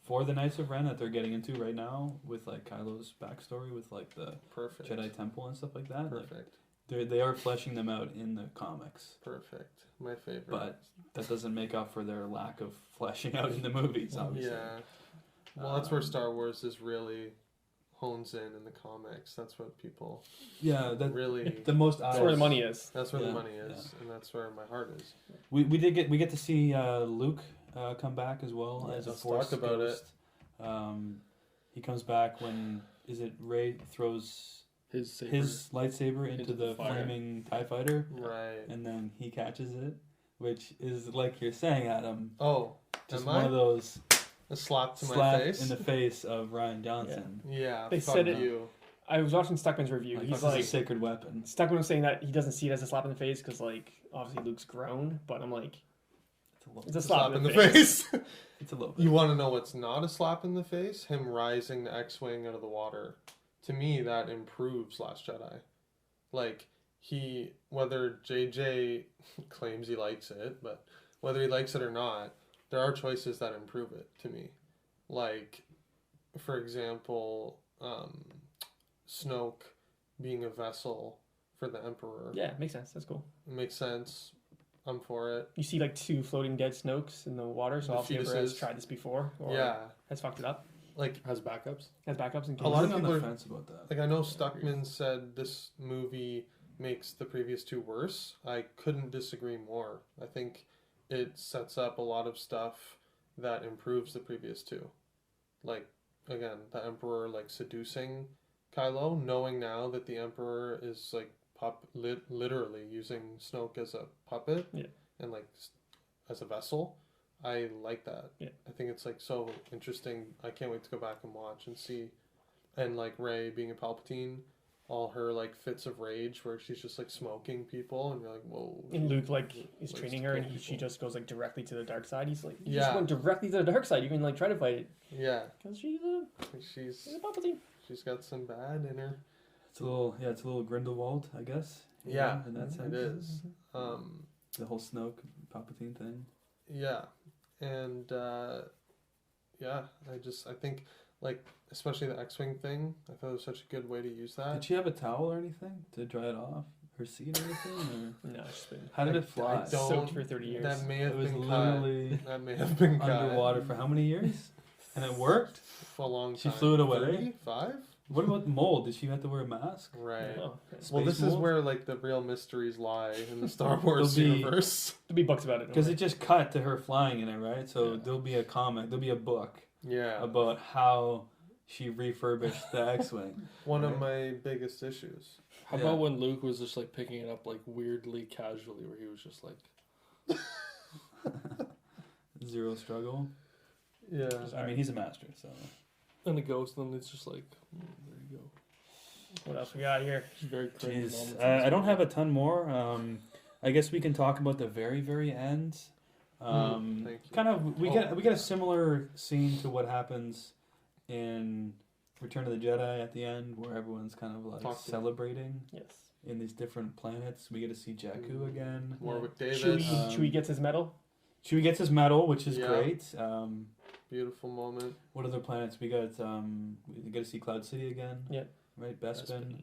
for the Knights of Ren that they're getting into right now with like Kylo's backstory with like the Perfect. Jedi Temple and stuff like that. Like, Perfect. they are fleshing them out in the comics, Perfect. My favorite. but that doesn't make up for their lack of fleshing out in the movies. Obviously. yeah. Well, that's where Um, Star Wars is really hones in the comics. That's what people Yeah. That really. the most. That's where the money is. That's where Yeah, the money is, and that's where my heart is. We get to see Luke come back as well Yeah, as a let's Force talk about ghost. He comes back when Rey throws His saber. his lightsaber into Into the the fire. flaming TIE fighter, Right. and then he catches it, which is like you're saying, Adam, Oh, just am one I? of those A slap to my slap face. in the face of Ryan Johnson. Yeah. They fuck said it- you. I was watching Stuckman's review. Like, He's this is like, a sacred weapon. Stuckman was saying that he doesn't see it as a slap in the face because, like, obviously Luke's grown. But I'm like, It's a little, it's a Slap slap, in the face. it's a little bit. You want to know what's not a slap in the face? Him rising the X-wing out of the water. To me, that improves Last Jedi. Like whether JJ claims he likes it, but whether he likes it or not, there are choices that improve it to me. Like, for example, Snoke being a vessel for the Emperor. Yeah, makes sense. That's cool. It makes sense. I'm for it. You see like 2 floating dead Snokes in the water, so The obviously Emperor has fetuses. tried this before, or Yeah. has fucked it up, Like, has backups. has backups in case. A lot of I'm on people the are- fence about that. Like I know Stuckman said this movie makes the previous 2 worse. I couldn't disagree more. I think it sets up a lot of stuff that improves the previous 2. Like again, the Emperor like seducing Kylo, knowing now that the Emperor is like literally using Snoke as a puppet, Yeah. and like as a vessel. I like that. Yeah. I think it's like so interesting. I can't wait to go back and watch and see, and like Rey being a Palpatine, all her like fits of rage where she's just like smoking people, and you're like, whoa. And Luke like is likes training to her, kill and she people. just goes like directly to the dark side. He's like, you Yeah. just went directly to the dark side. You can like try to fight it Yeah, because she's a she's Palpatine. she's got some bad in her. It's a little Grindelwald, I guess. Yeah, in that sense. it is. The whole Snoke Palpatine thing. Yeah, and I think like especially the X-wing thing. I thought it was such a good way to use that. Did she have a towel or anything to dry it off? Her seat or anything? Or No, she's been how did it fly? I don't- soaked for 30 years. That may It have was been literally cut. That may have been cut. underwater for how many years? And it worked? For a long She time. flew it away? 35? What about mold? Did she have to wear a mask? Right. Oh, okay. Space Well, this is mold? where like the real mysteries lie in the Star Wars There'll be- universe. There'll be books about it. Because it just cut to her flying in it, right? So Yeah. there'll be a comic, there'll be a book Yeah. about how she refurbished the X-Wing. One of my biggest issues. How Yeah. about when Luke was just like picking it up like weirdly casually, where he was just like, Zero struggle. Yeah. I mean, he's a master, so. and it goes, and then it's just like, there you go. What else we got here? It's very cringe Jeez, moments in this I don't movie. have a ton more. I guess we can talk about the very, very end. Thank you. Kind of, we get a similar scene to what happens in Return of the Jedi at the end, where everyone's kind of like Talk to me. celebrating Yes. in these different planets. We get to see Jakku again. Warwick Davis. Chewie gets his medal. Chewie gets his medal, which is Yeah. great. Beautiful moment. What other planets we got? We get to see Cloud City again. Yeah. Right, Bespin.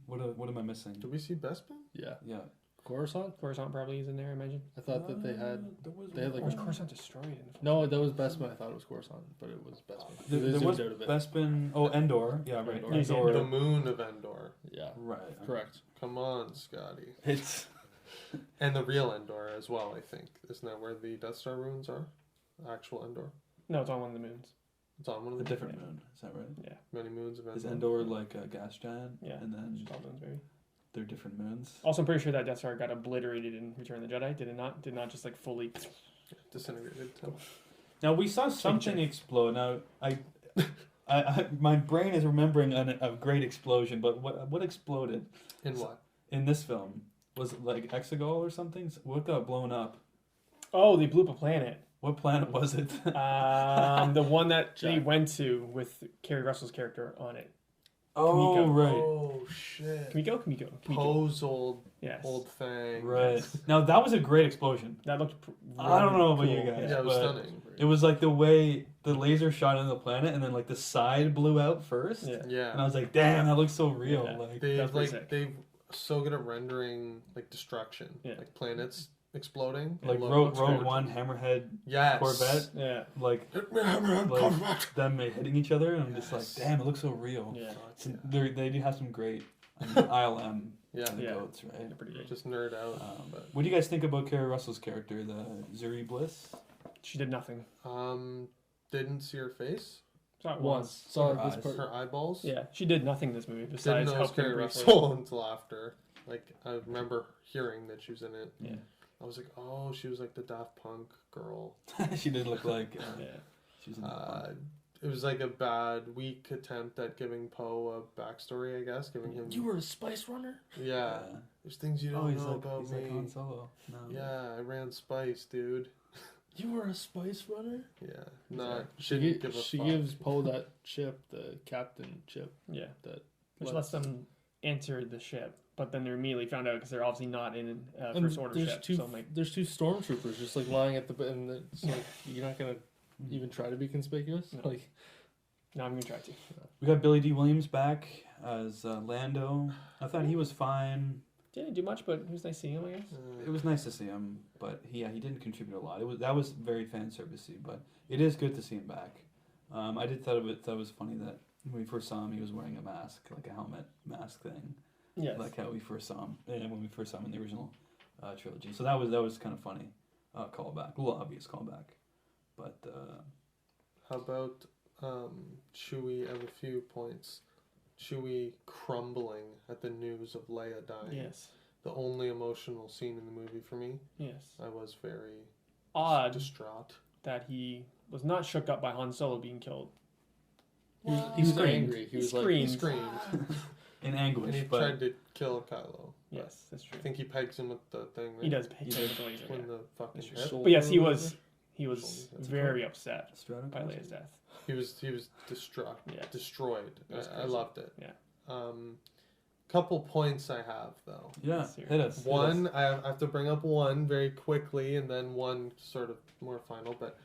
What am I missing? Did we see Bespin? Yeah. Yeah. Coruscant? Coruscant probably is in there, I imagine. I thought that they had. They had, like, Or was Coruscant destroyed? No, that was Bespin. I thought it was Coruscant, but it was Bespin. There, They there was zoomed out a bit. Bespin. Oh, Endor. Yeah, right. Endor. Yeah, see, Endor. The moon of Endor. Yeah, Right. correct. Come on, Scotty. It's And the real Endor as well, I think. Isn't that where the Death Star ruins are? Actual Endor. No, it's on one of the moons. It's on one of a the different moon. Is that right? Yeah. many moons of Endor. Is Endor like a gas giant? Yeah. And then Just all moons, maybe. they're different moons. Also, I'm pretty sure that Death Star got obliterated in Return of the Jedi. Did it not? Did not just like fully. Disintegrated. Too. Now we saw something explode. Now I my brain is remembering a great explosion, but what exploded In what? in this film? Was it like Exegol or something? What got blown up? Oh, they blew up a planet. What planet was it? The one that they Jack. went to with Kerry Russell's character on it. Oh, Kamiko. right. Oh shit. Kamiko. Poe's old Yes. thing. Right. Now that was a great explosion. That looked. I don't know about cool. you guys. Yeah, it was but stunning. It was like the way the laser shot into the planet and then like the side blew out first. Yeah. And Yeah. I was like, damn, that looks so real. Yeah. Like They've pretty sick. they've so good at rendering like destruction. Yeah. Like planets exploding. like It Rogue looks good. One, Hammerhead, Yes. Corvette, Yeah. like Corvette. them hitting each other, and I'm just like, Yes. damn, it looks so real. Yeah. They do have some great ILM Yeah. and the Yeah. goats, right? They're pretty great. Just nerd out. But What do you guys think about Kerry Russell's character, the Zuri Bliss? She did nothing. didn't see her face. Saw it Once saw Her this eyes. part. Her eyeballs. Yeah, she did nothing in this movie Didn't besides know it was helping Carrie briefly. Russell until after. Like I remember hearing that she was in it. Yeah. I was like, oh, she was like the Daft Punk girl. She did look like Yeah. she was in the It was like a bad, weak attempt at giving Poe a backstory, I guess. Giving him. You were a spice runner? Yeah. There's things you Oh, don't he's know like about he's me. like Han Solo. No. Yeah, I ran Spice, dude. You were a spice runner? Yeah. Not. She, Didn't give a she fuck. gives Poe that chip, the captain chip. Yeah. That Which lets them enter the ship, but then they're immediately found out because they're obviously not in And First Order ship. two, So I'm like, there's two stormtroopers just like lying at the and it's like you're not gonna even try to be conspicuous. No. Like no, I'm gonna try to. We got Billy D. Williams back as Lando. I thought he was fine. Didn't do much, but it was nice seeing him, I guess. It was nice to see him, but he didn't contribute a lot. That was very fan servicey, but it is good to see him back. I did thought it was funny that when we first saw him, he was wearing a mask, like a helmet mask thing, Yes. like how we first saw him, and when we first saw him in the original trilogy. So that was kind of funny, callback, a little obvious callback, but How about Chewie? I have a few points. Chewie crumbling at the news of Leia dying. Yes. The only emotional scene in the movie for me. Yes. I was very Odd distraught. that he was not shook up by Han Solo being killed. He was screamed. angry. He was like, He screamed. screamed. In and anguish, he but tried to kill Kylo. Yes, that's true. I think he pegs him with the thing, right? He does. He He did. does the laser, When yeah. the fucking That's hip. true. But yes, he was That's very upset Stratocaster? by Leia's death. He was distraught, Yeah. destroyed. That's I crazy. loved it. Yeah. Couple points I have though. Yeah, Serious. hit us. One, I have to bring up one very quickly, and then one sort of more final. But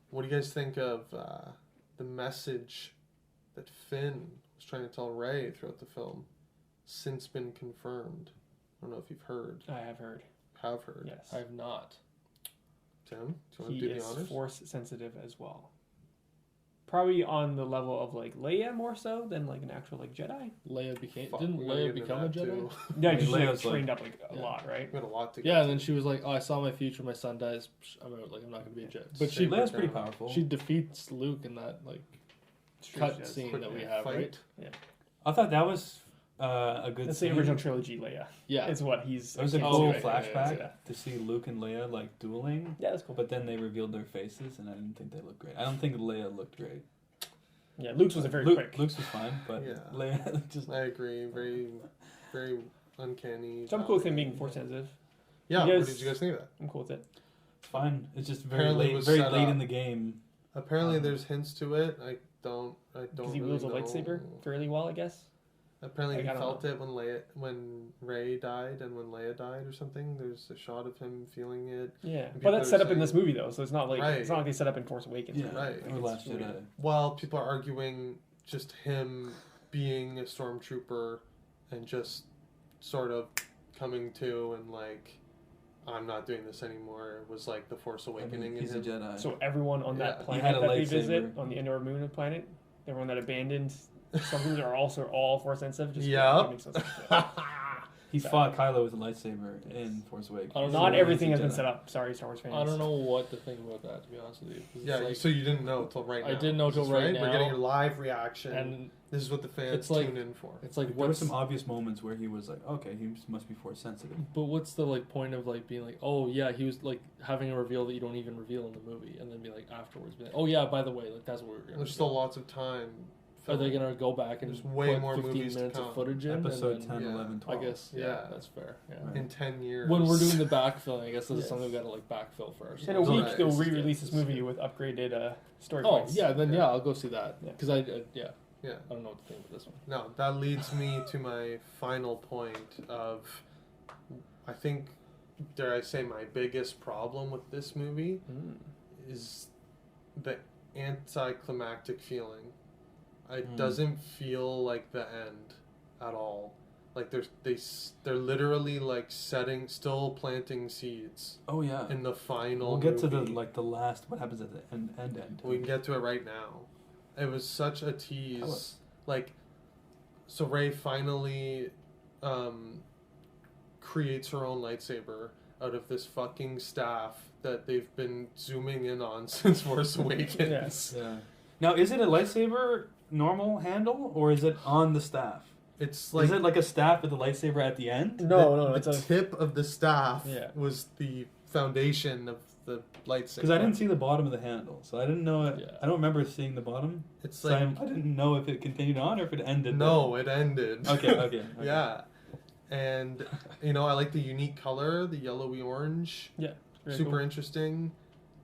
what do you guys think of the message that Finn was trying to tell Rey throughout the film? Since been confirmed. I don't know if you've heard. I have heard. Have heard. Yes. I have not. Tim, do you want He to do is the honors? force sensitive as well. Probably on the level of like Leia more so than like an actual like Jedi. Leia became. Fuck, Didn't we gotta Leia get into become a that, Jedi? too. Yeah, mean, she's like Leia's, like- trained up like a Yeah. lot, right? We got a lot to Yeah, get and then to. she was like, "Oh, I saw my future. My son dies. I'm out. Like, I'm not gonna be a Jedi." But Same Leia's with pretty them. powerful. she defeats Luke in that like It's true, she cut does. scene Quick that we have, fight. right? I thought that was a good That's the scene. original trilogy Leia. Yeah. It's what he's. It was a accused cool of. flashback Yeah. to see Luke and Leia like dueling, Yeah, that's cool. but then they revealed their faces, and I didn't think they looked great. I don't think Leia looked great. Yeah, Luke's was a very Luke, quick. Luke's was fine, but Yeah. Leia just I agree. Very, very uncanny. So I'm cool with him being force sensitive. Yeah. You What guys- did you guys think of that? I'm cool with it. it's fine. It's just very Apparently it late, was very set late up. in the game. Apparently, there's hints to it. I don't. Because he really wields a know. lightsaber fairly well, I guess. Apparently, Like, he I don't felt it when Rey died and when Leia died or something. There's a shot of him feeling it. Yeah, people but that's are set up in saying- this movie though, so it's not like Right. it's not like they set up in Force Awakens. Yeah, Right. or Last it's Jedi. Well, people are arguing just him being a stormtrooper and just sort of coming to and like, I'm not doing this anymore. It was like the Force I Awakening mean, he's a in him. Jedi. So everyone on Yeah. that He planet had a that they visit lightsaber. on the indoor moon of planet, everyone that abandoned something are also all force sensitive. Just Yep. that makes no sense. He So- fought Kylo with a lightsaber in Force Awakens. I don't know. Not He's a everything has been Jedi. set up. Sorry, Star Wars fans. I don't know what to think about that, to be honest with you. 'Cause it's Yeah, like- so you didn't know till right now. I didn't know till Is this right We're getting now. a live reaction. and this is what the fans it's like- tune in for. it's like, Like, there were what's some obvious moments where he was like, okay, he must be Force sensitive. but what's the like point of like being like, oh yeah, he was like having a reveal that you don't even reveal in the movie, and then be like afterwards, be like, oh yeah, by the way, like that's what we were gonna. There's do. still lots of time. Are they gonna go back and There's way put more 15 movies to minutes come. of footage in? Episode and then, 10, yeah. 11, I 12. guess Yeah. that's fair. Yeah. Right. in 10 years. When we're doing the backfilling, I guess this is Yes. something we gotta like backfill for ourselves. In a week, Right. they'll This is re-release good. this movie with upgraded story Oh points. yeah, then Yeah. yeah, I'll go see that Yeah. because yeah, Yeah. I don't know what to think of this one. No, that leads me to my final point of, I think, dare I say, my biggest problem with this movie Mm. is the anticlimactic feeling. It Mm. doesn't feel like the end at all. Like they're literally like still planting seeds Oh yeah. in the final. We'll get to movie. the last. What happens at the end? We can get to it right now. It was such a tease. Tell us. Like, so Rey finally creates her own lightsaber out of this fucking staff that they've been zooming in on since Force Awakens. Yes. Yeah. Now, is it a lightsaber normal handle or is it on the staff? It's like is it like a staff with a lightsaber at the end? No, the it's a tip of the staff Yeah. was the foundation of the lightsaber. Because I didn't see the bottom of the handle, so I didn't know it. Yeah. I don't remember seeing the bottom. It's So like I didn't know if it continued on or if it ended. no, it ended. Okay. Yeah, and I like the unique color, the yellowy orange. very Super cool. interesting.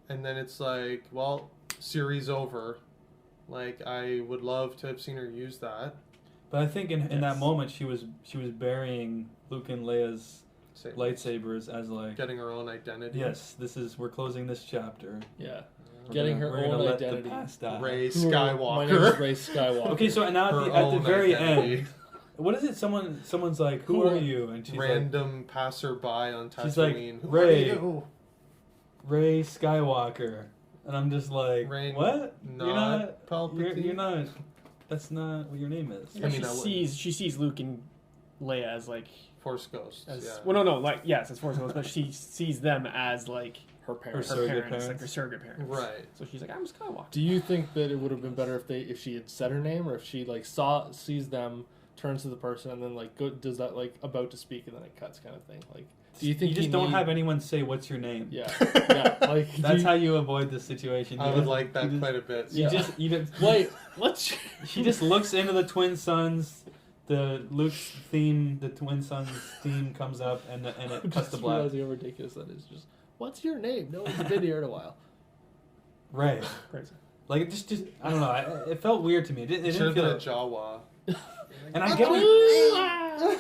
And then it's like, well, series over. Like, I would love to have seen her use that. But I think in that Yes. moment she was burying Luke and Leia's Same. lightsabers as like, Getting her own identity. yes, we're closing this chapter. Yeah, We're Getting gonna- her we're gonna own let identity. The past die. Ray My name Skywalker. is Ray Skywalker. Okay, so now Her at the own very identity. end, what is it? Someone's like, "Who are you?" And she's like, Random passerby on Tatooine. She's like, Who Ray. are you? "Ray Skywalker," and I'm just like, Ray, "What? Not Palpatine. You're not. That's not what your name is." I mean, I she sees Luke and Leia as like Force Ghosts. as yeah. well no like yes as Force Ghosts, but she sees them as like her Her parents. surrogate parents, like parents. her surrogate parents. Right. So she's like, I'm Skywalker. Do you think that it would have been better if she had said her name, or if she like sees them, turns to the person, and then like does that like about to speak and then it cuts kind of thing? Like, do you think you just don't have anyone say what's your name? Yeah, yeah. Like That's how you avoid this situation. I would like that quite a bit. You Yeah. just you don't, Wait, what's She just looks into the twin sons. The Luke's theme, the twin sons theme comes up, and it cuts to black. realizing how ridiculous that is. Just what's your name? No one's been here in a while. Right. Crazy. Like it just I don't know. It felt weird to me. It Should didn't have been a feel. Jawa. And I get what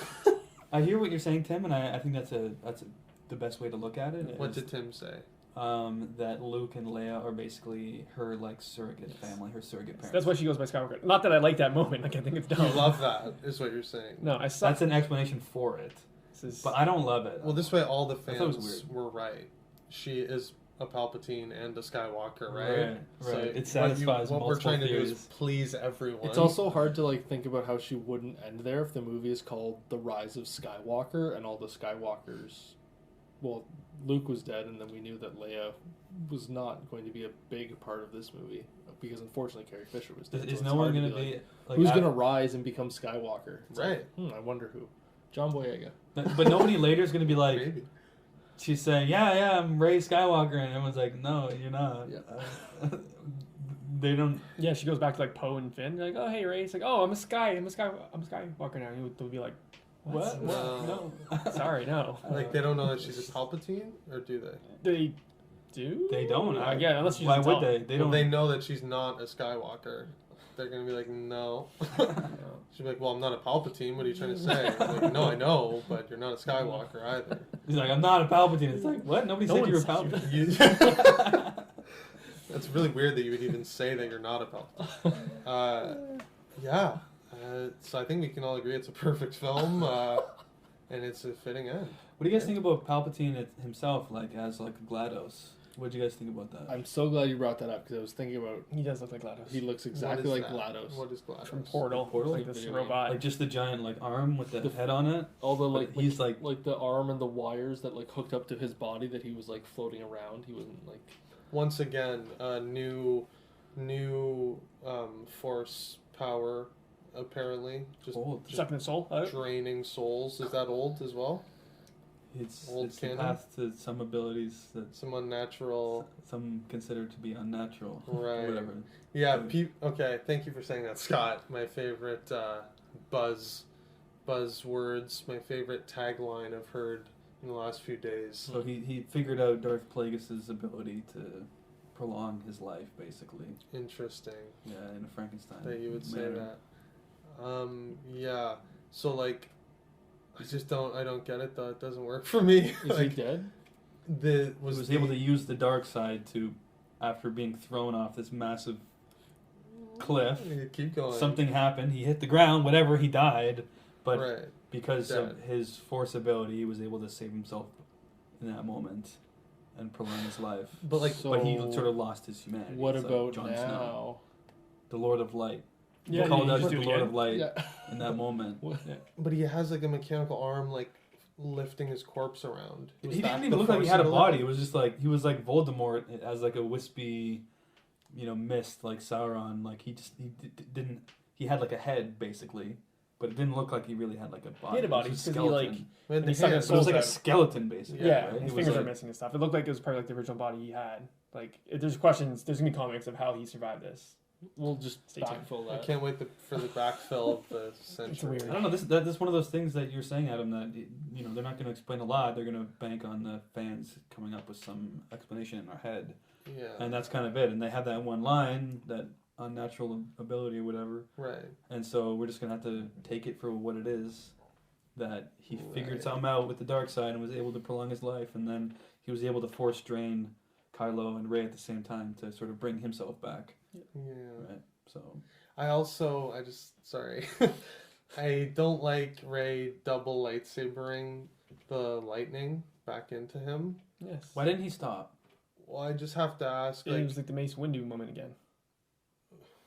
I hear what you're saying, Tim, and I think that's the best way to look at it. What is, did Tim say? that Luke and Leia are basically her like surrogate family, her surrogate parents. That's why she goes by Skywalker. Not that I like that moment. Like I think it's You dumb. love that, is what you're saying. No, I saw. That's an explanation for it, This is, but I don't love it. Well, this way all the I thought it was fans weird. were right. She is a Palpatine and a Skywalker, right? Right. It what satisfies what we're multiple trying to do theories. is please everyone. It's also hard to like think about how she wouldn't end there if the movie is called The Rise of Skywalker and all the Skywalkers. Well, Luke was dead, and then we knew that Leia was not going to be a big part of this movie because unfortunately Carrie Fisher was dead. Is so no it's one hard going to to be like, who's going to rise and become Skywalker? It's Right. Like, I wonder who. John Boyega. But nobody later is going to be like, maybe. she's saying, yeah, I'm Rey Skywalker, and everyone's like, no, you're not. Yeah. They don't. yeah, she goes back to like Poe and Finn. They're like, oh hey Ray. It's like, oh I'm a Skywalker now. And they'll be like, What? No. No. sorry, no. Like they don't know that she's a Palpatine, or do they? They do. They don't. Yeah, unless you Why just would tell they? them. They Well, don't. they know that she's not a Skywalker. They're gonna be like, no. She'll be like, well, I'm not a Palpatine. What are you trying to say? I'm like, no, I know, but you're not a Skywalker either. He's like, I'm not a Palpatine. It's like, what? Nobody No said one you were said Palpatine. That's really weird that you would even say that you're not a Palpatine. Yeah. So I think we can all agree it's a perfect film, and it's a fitting end. What do you guys think about Palpatine himself, like as like GLaDOS? What do you guys think about that? I'm so glad you brought that up because I was thinking about He does look like GLaDOS. he looks What exactly is like that? GLaDOS. What is GLaDOS? From Portal. Portal? Like this Video robot. Like just the giant like arm with the The- head on it. All the But he's like the arm and the wires that like hooked up to his body that he was like floating around. He wasn't like Once again, new force power, apparently. Just old. Sucking the soul out. draining souls. Is that old as well? It's Old it's the canon? path to some abilities that Some unnatural. some consider to be unnatural. Right. Whatever. Yeah. Okay. Thank you for saying that, Scott. My favorite buzzwords. My favorite tagline I've heard in the last few days. So he figured out Darth Plagueis' ability to prolong his life, basically. Interesting Yeah, in a Frankenstein. that you would say manner. that. Yeah. So like, I don't get it though. It doesn't work for me. is he Like, dead? the He was able to use the dark side to, after being thrown off this massive cliff. keep going. Something happened. He hit the ground. Whatever. He died. But right. because of Dead. his force ability, he was able to save himself in that moment and prolong his life. But like, So- But he sort of lost his humanity. What It's like about Jon now? Snow, the Lord of Light. Yeah, he called he out used the to Lord again. of Light Yeah. in that moment. but he has like a mechanical arm, like lifting his corpse around. He Was didn't that even the look like he force had a ability? body. It was just like he was like Voldemort as like a wispy, mist like Sauron. Like he didn't. He had like a head basically, but it didn't look like he really had like a body. He had a body, It was 'cause he, skeleton. like- With the he's stuck in hands. So it was like a out. skeleton basically. Yeah, right? his He was fingers are like- missing and stuff. It looked like it was probably like the original body he had. Like, there's questions. There's gonna be comics of how he survived this. We'll just Stay tuned. backfill I that. can't wait for the backfill of the century. weird. I don't know. That's one of those things that you're saying, Adam. That they're not going to explain a lot. They're going to bank on the fans coming up with some explanation in our head, Yeah. and that's kind of it. And they have that one line, that unnatural ability or whatever. Right. And so we're just gonna have to take it for what it is. That he figured Right. something out with the dark side and was able to prolong his life, and then he was able to force drain Kylo and Rey at the same time to sort of bring himself back. Yeah. Right. So Sorry. I don't like Rey double lightsabering the lightning back into him. Yes. why didn't he stop? Well, I just have to ask, It like, was like the Mace Windu moment again.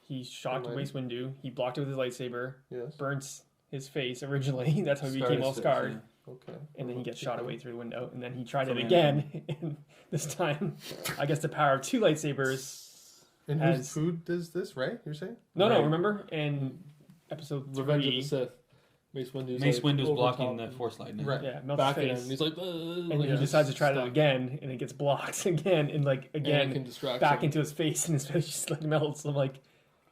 He shocked Am I- Mace Windu. He blocked it with his lightsaber. yes. Burns his face originally. That's how he Scarred became all his face, scarred. yeah. Okay. And then he gets shot away through the window, and then he tried From it Anakin. again. And this time, I guess the power of 2 lightsabers. And As- who does this, right? You're saying? No, Right. remember in episode Revenge of 3, the Sith. Mace Windu's Mace like, Windu's over blocking top the Force lightning. Right. yeah, melts back his at him. face. And he's like, And he decides to try that again, and it gets blocked again, and like again Anakin distracts back him. into his face, and his face just like melts. I'm like,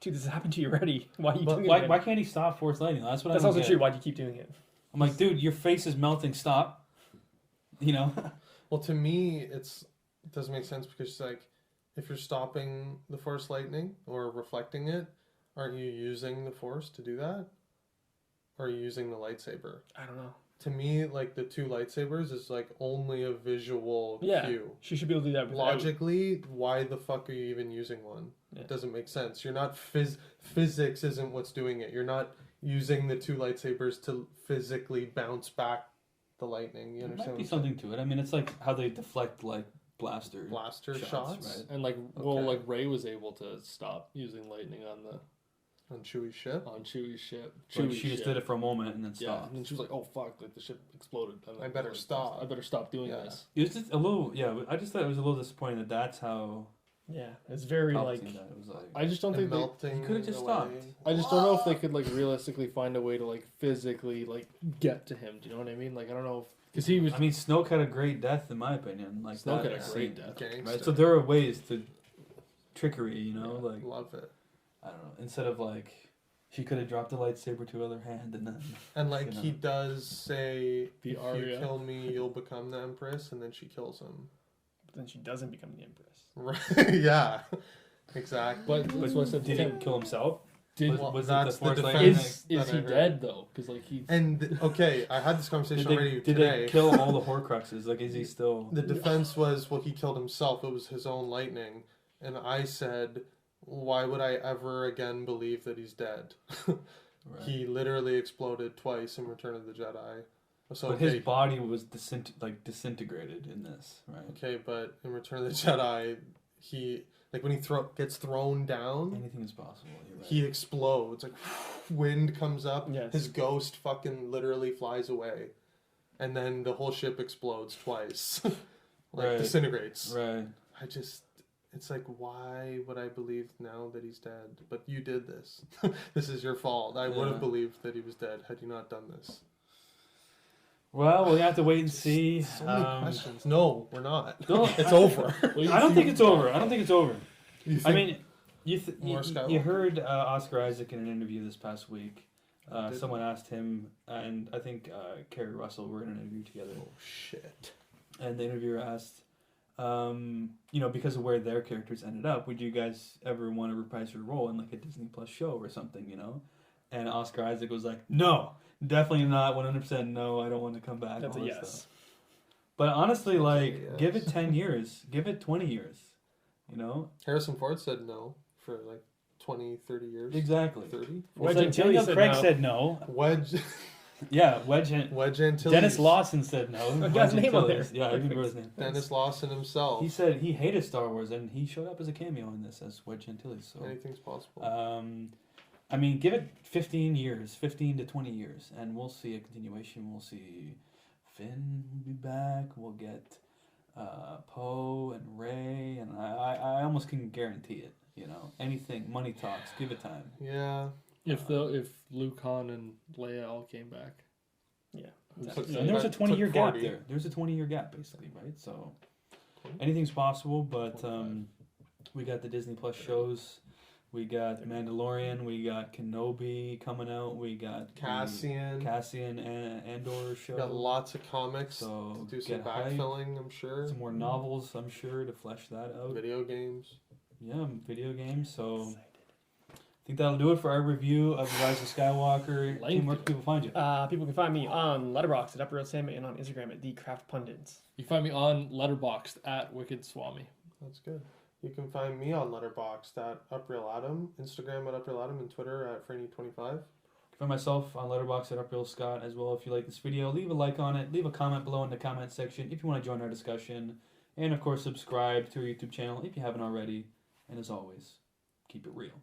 dude, this has happened to you already. Why are you But doing it? why, again? why can't he stop Force lightning? That's what That's I don't also get. true. Why do you keep doing it? I'm like, dude, your face is melting. Stop. You know. Well, to me, it doesn't make sense because like, if you're stopping the Force lightning or reflecting it, aren't you using the Force to do that? Or are you using the lightsaber? I don't know. To me, like the 2 lightsabers is like only a visual Yeah, cue. she should be able to do that. Without, Logically, why the fuck are you even using one? Yeah. It doesn't make sense. You're not physics isn't what's doing it. You're not using the 2 lightsabers to physically bounce back the lightning. You There understand? might be what I'm saying? something to it. I mean, it's like how they deflect like blaster Shots, right? And like, Okay. like Rey was able to stop using lightning on On Chewie's ship. Chewie's ship. Like, Chewie's she just ship. did it for a moment and then Yeah, stopped. and then she was like, "Oh fuck!" Like the ship exploded. And then I better like, stop. I better stop doing Yeah. this. It was just a little, yeah. I just thought it was a little disappointing that that's how. yeah, it's very like. Palpatine died. It was like. I just don't And think they. melting. He could've just away. stopped. I just don't know if they could like realistically find a way to like physically like get to him. Do you know what I mean? Like I don't know if because he was. I mean, Snoke had a great death in my opinion. Like Snoke that had a scene, great death. Gangster. right? So there are ways to trickery, you know, like Love it. I don't know. Instead of like, she could have dropped the lightsaber to her other hand and then. And like You he know. does say, The "If you Arya. kill me, you'll become the Empress," and then she kills him. But then she doesn't become the Empress. Right? Yeah. Exactly. But that's what I said. Did he kill himself? Did, Was it that's the the Force defense. lightning? is that he I heard. dead though? Because like he. And okay, I had this conversation Did already they today. kill all the Horcruxes? Like, is he still? The defense was, well, he killed himself. It was his own lightning. And I said, why would I ever again believe that he's dead? Right. He literally exploded twice in Return of the Jedi. So But okay, his body was disintegrated in this, right? okay, but in Return of the Jedi, he like when he gets thrown down, Anything is possible. You're right. he explodes. Like wind comes up. Yes. His ghost fucking literally flies away, and then the whole ship explodes twice, like Right. disintegrates. Right. I just, it's like, why would I believe now that he's dead? But you did this. This is your fault. I would Yeah. have believed that he was dead had you not done this. Well, we'll have to wait and see. So many questions. No, we're not. No, It's over. I don't think it's over. I don't think it's over. You I think- mean, More you Skywalker? heard Oscar Isaac in an interview this past week. Did Someone asked him, and I think Kerry Russell were in an interview together. oh shit. And the interviewer asked, because of where their characters ended up, would you guys ever want to reprise your role in like a Disney Plus show or something, you know? And Oscar Isaac was like, no, definitely not, 100% no, I don't want to come back. That's a all this yes. stuff. But honestly, like, Yes. give it 10 years, give it 20 years, you know? Harrison Ford said no for like 20, 30 years. Exactly. 30? Wedge It's like Antilles Daniel said Craig no. said no. Wedge, Yeah, Wedge Antilles. Dennis Lawson said no. I got Wedge his name on Antilles. there. Yeah, I Perfect. remember his name. Dennis Lawson himself. He said he hated Star Wars, and he showed up as a cameo in this as Wedge Antilles. So, Anything's possible. I mean, give it 15 years, 15 to 20 years, and we'll see a continuation. We'll see Finn will be back. We'll get Poe and Rey, and I almost can guarantee it. You know, anything, money talks. Give it time. Yeah. If Luke, Han, and Leia all came back. Yeah. Took And there was a took 20-year gap 40. there. There's a 20-year gap, basically, right? So anything's possible, but 25. we got the Disney Plus shows. We got Mandalorian. We got Kenobi coming out. We got the Cassian. and Andor show. Got lots of comics So to do some get hype. backfilling, I'm sure. Some more novels, I'm sure, to flesh that out. Video games. Yeah, video games. So I think that'll do it for our review of The Rise of Skywalker. Team, where can people find you? People can find me on Letterboxd at Upper Sam and on Instagram at TheCraftPundits. You can find me on Letterboxd at Wicked Swami. That's good. You can find me on Letterboxd at UpRealAdam, Instagram at UpRealAdam, and Twitter at Franny25. For myself on Letterboxd at Uphill Scott as well. If you like this video, leave a like on it. Leave a comment below in the comment section if you want to join our discussion. And of course, subscribe to our YouTube channel if you haven't already. And as always, keep it real.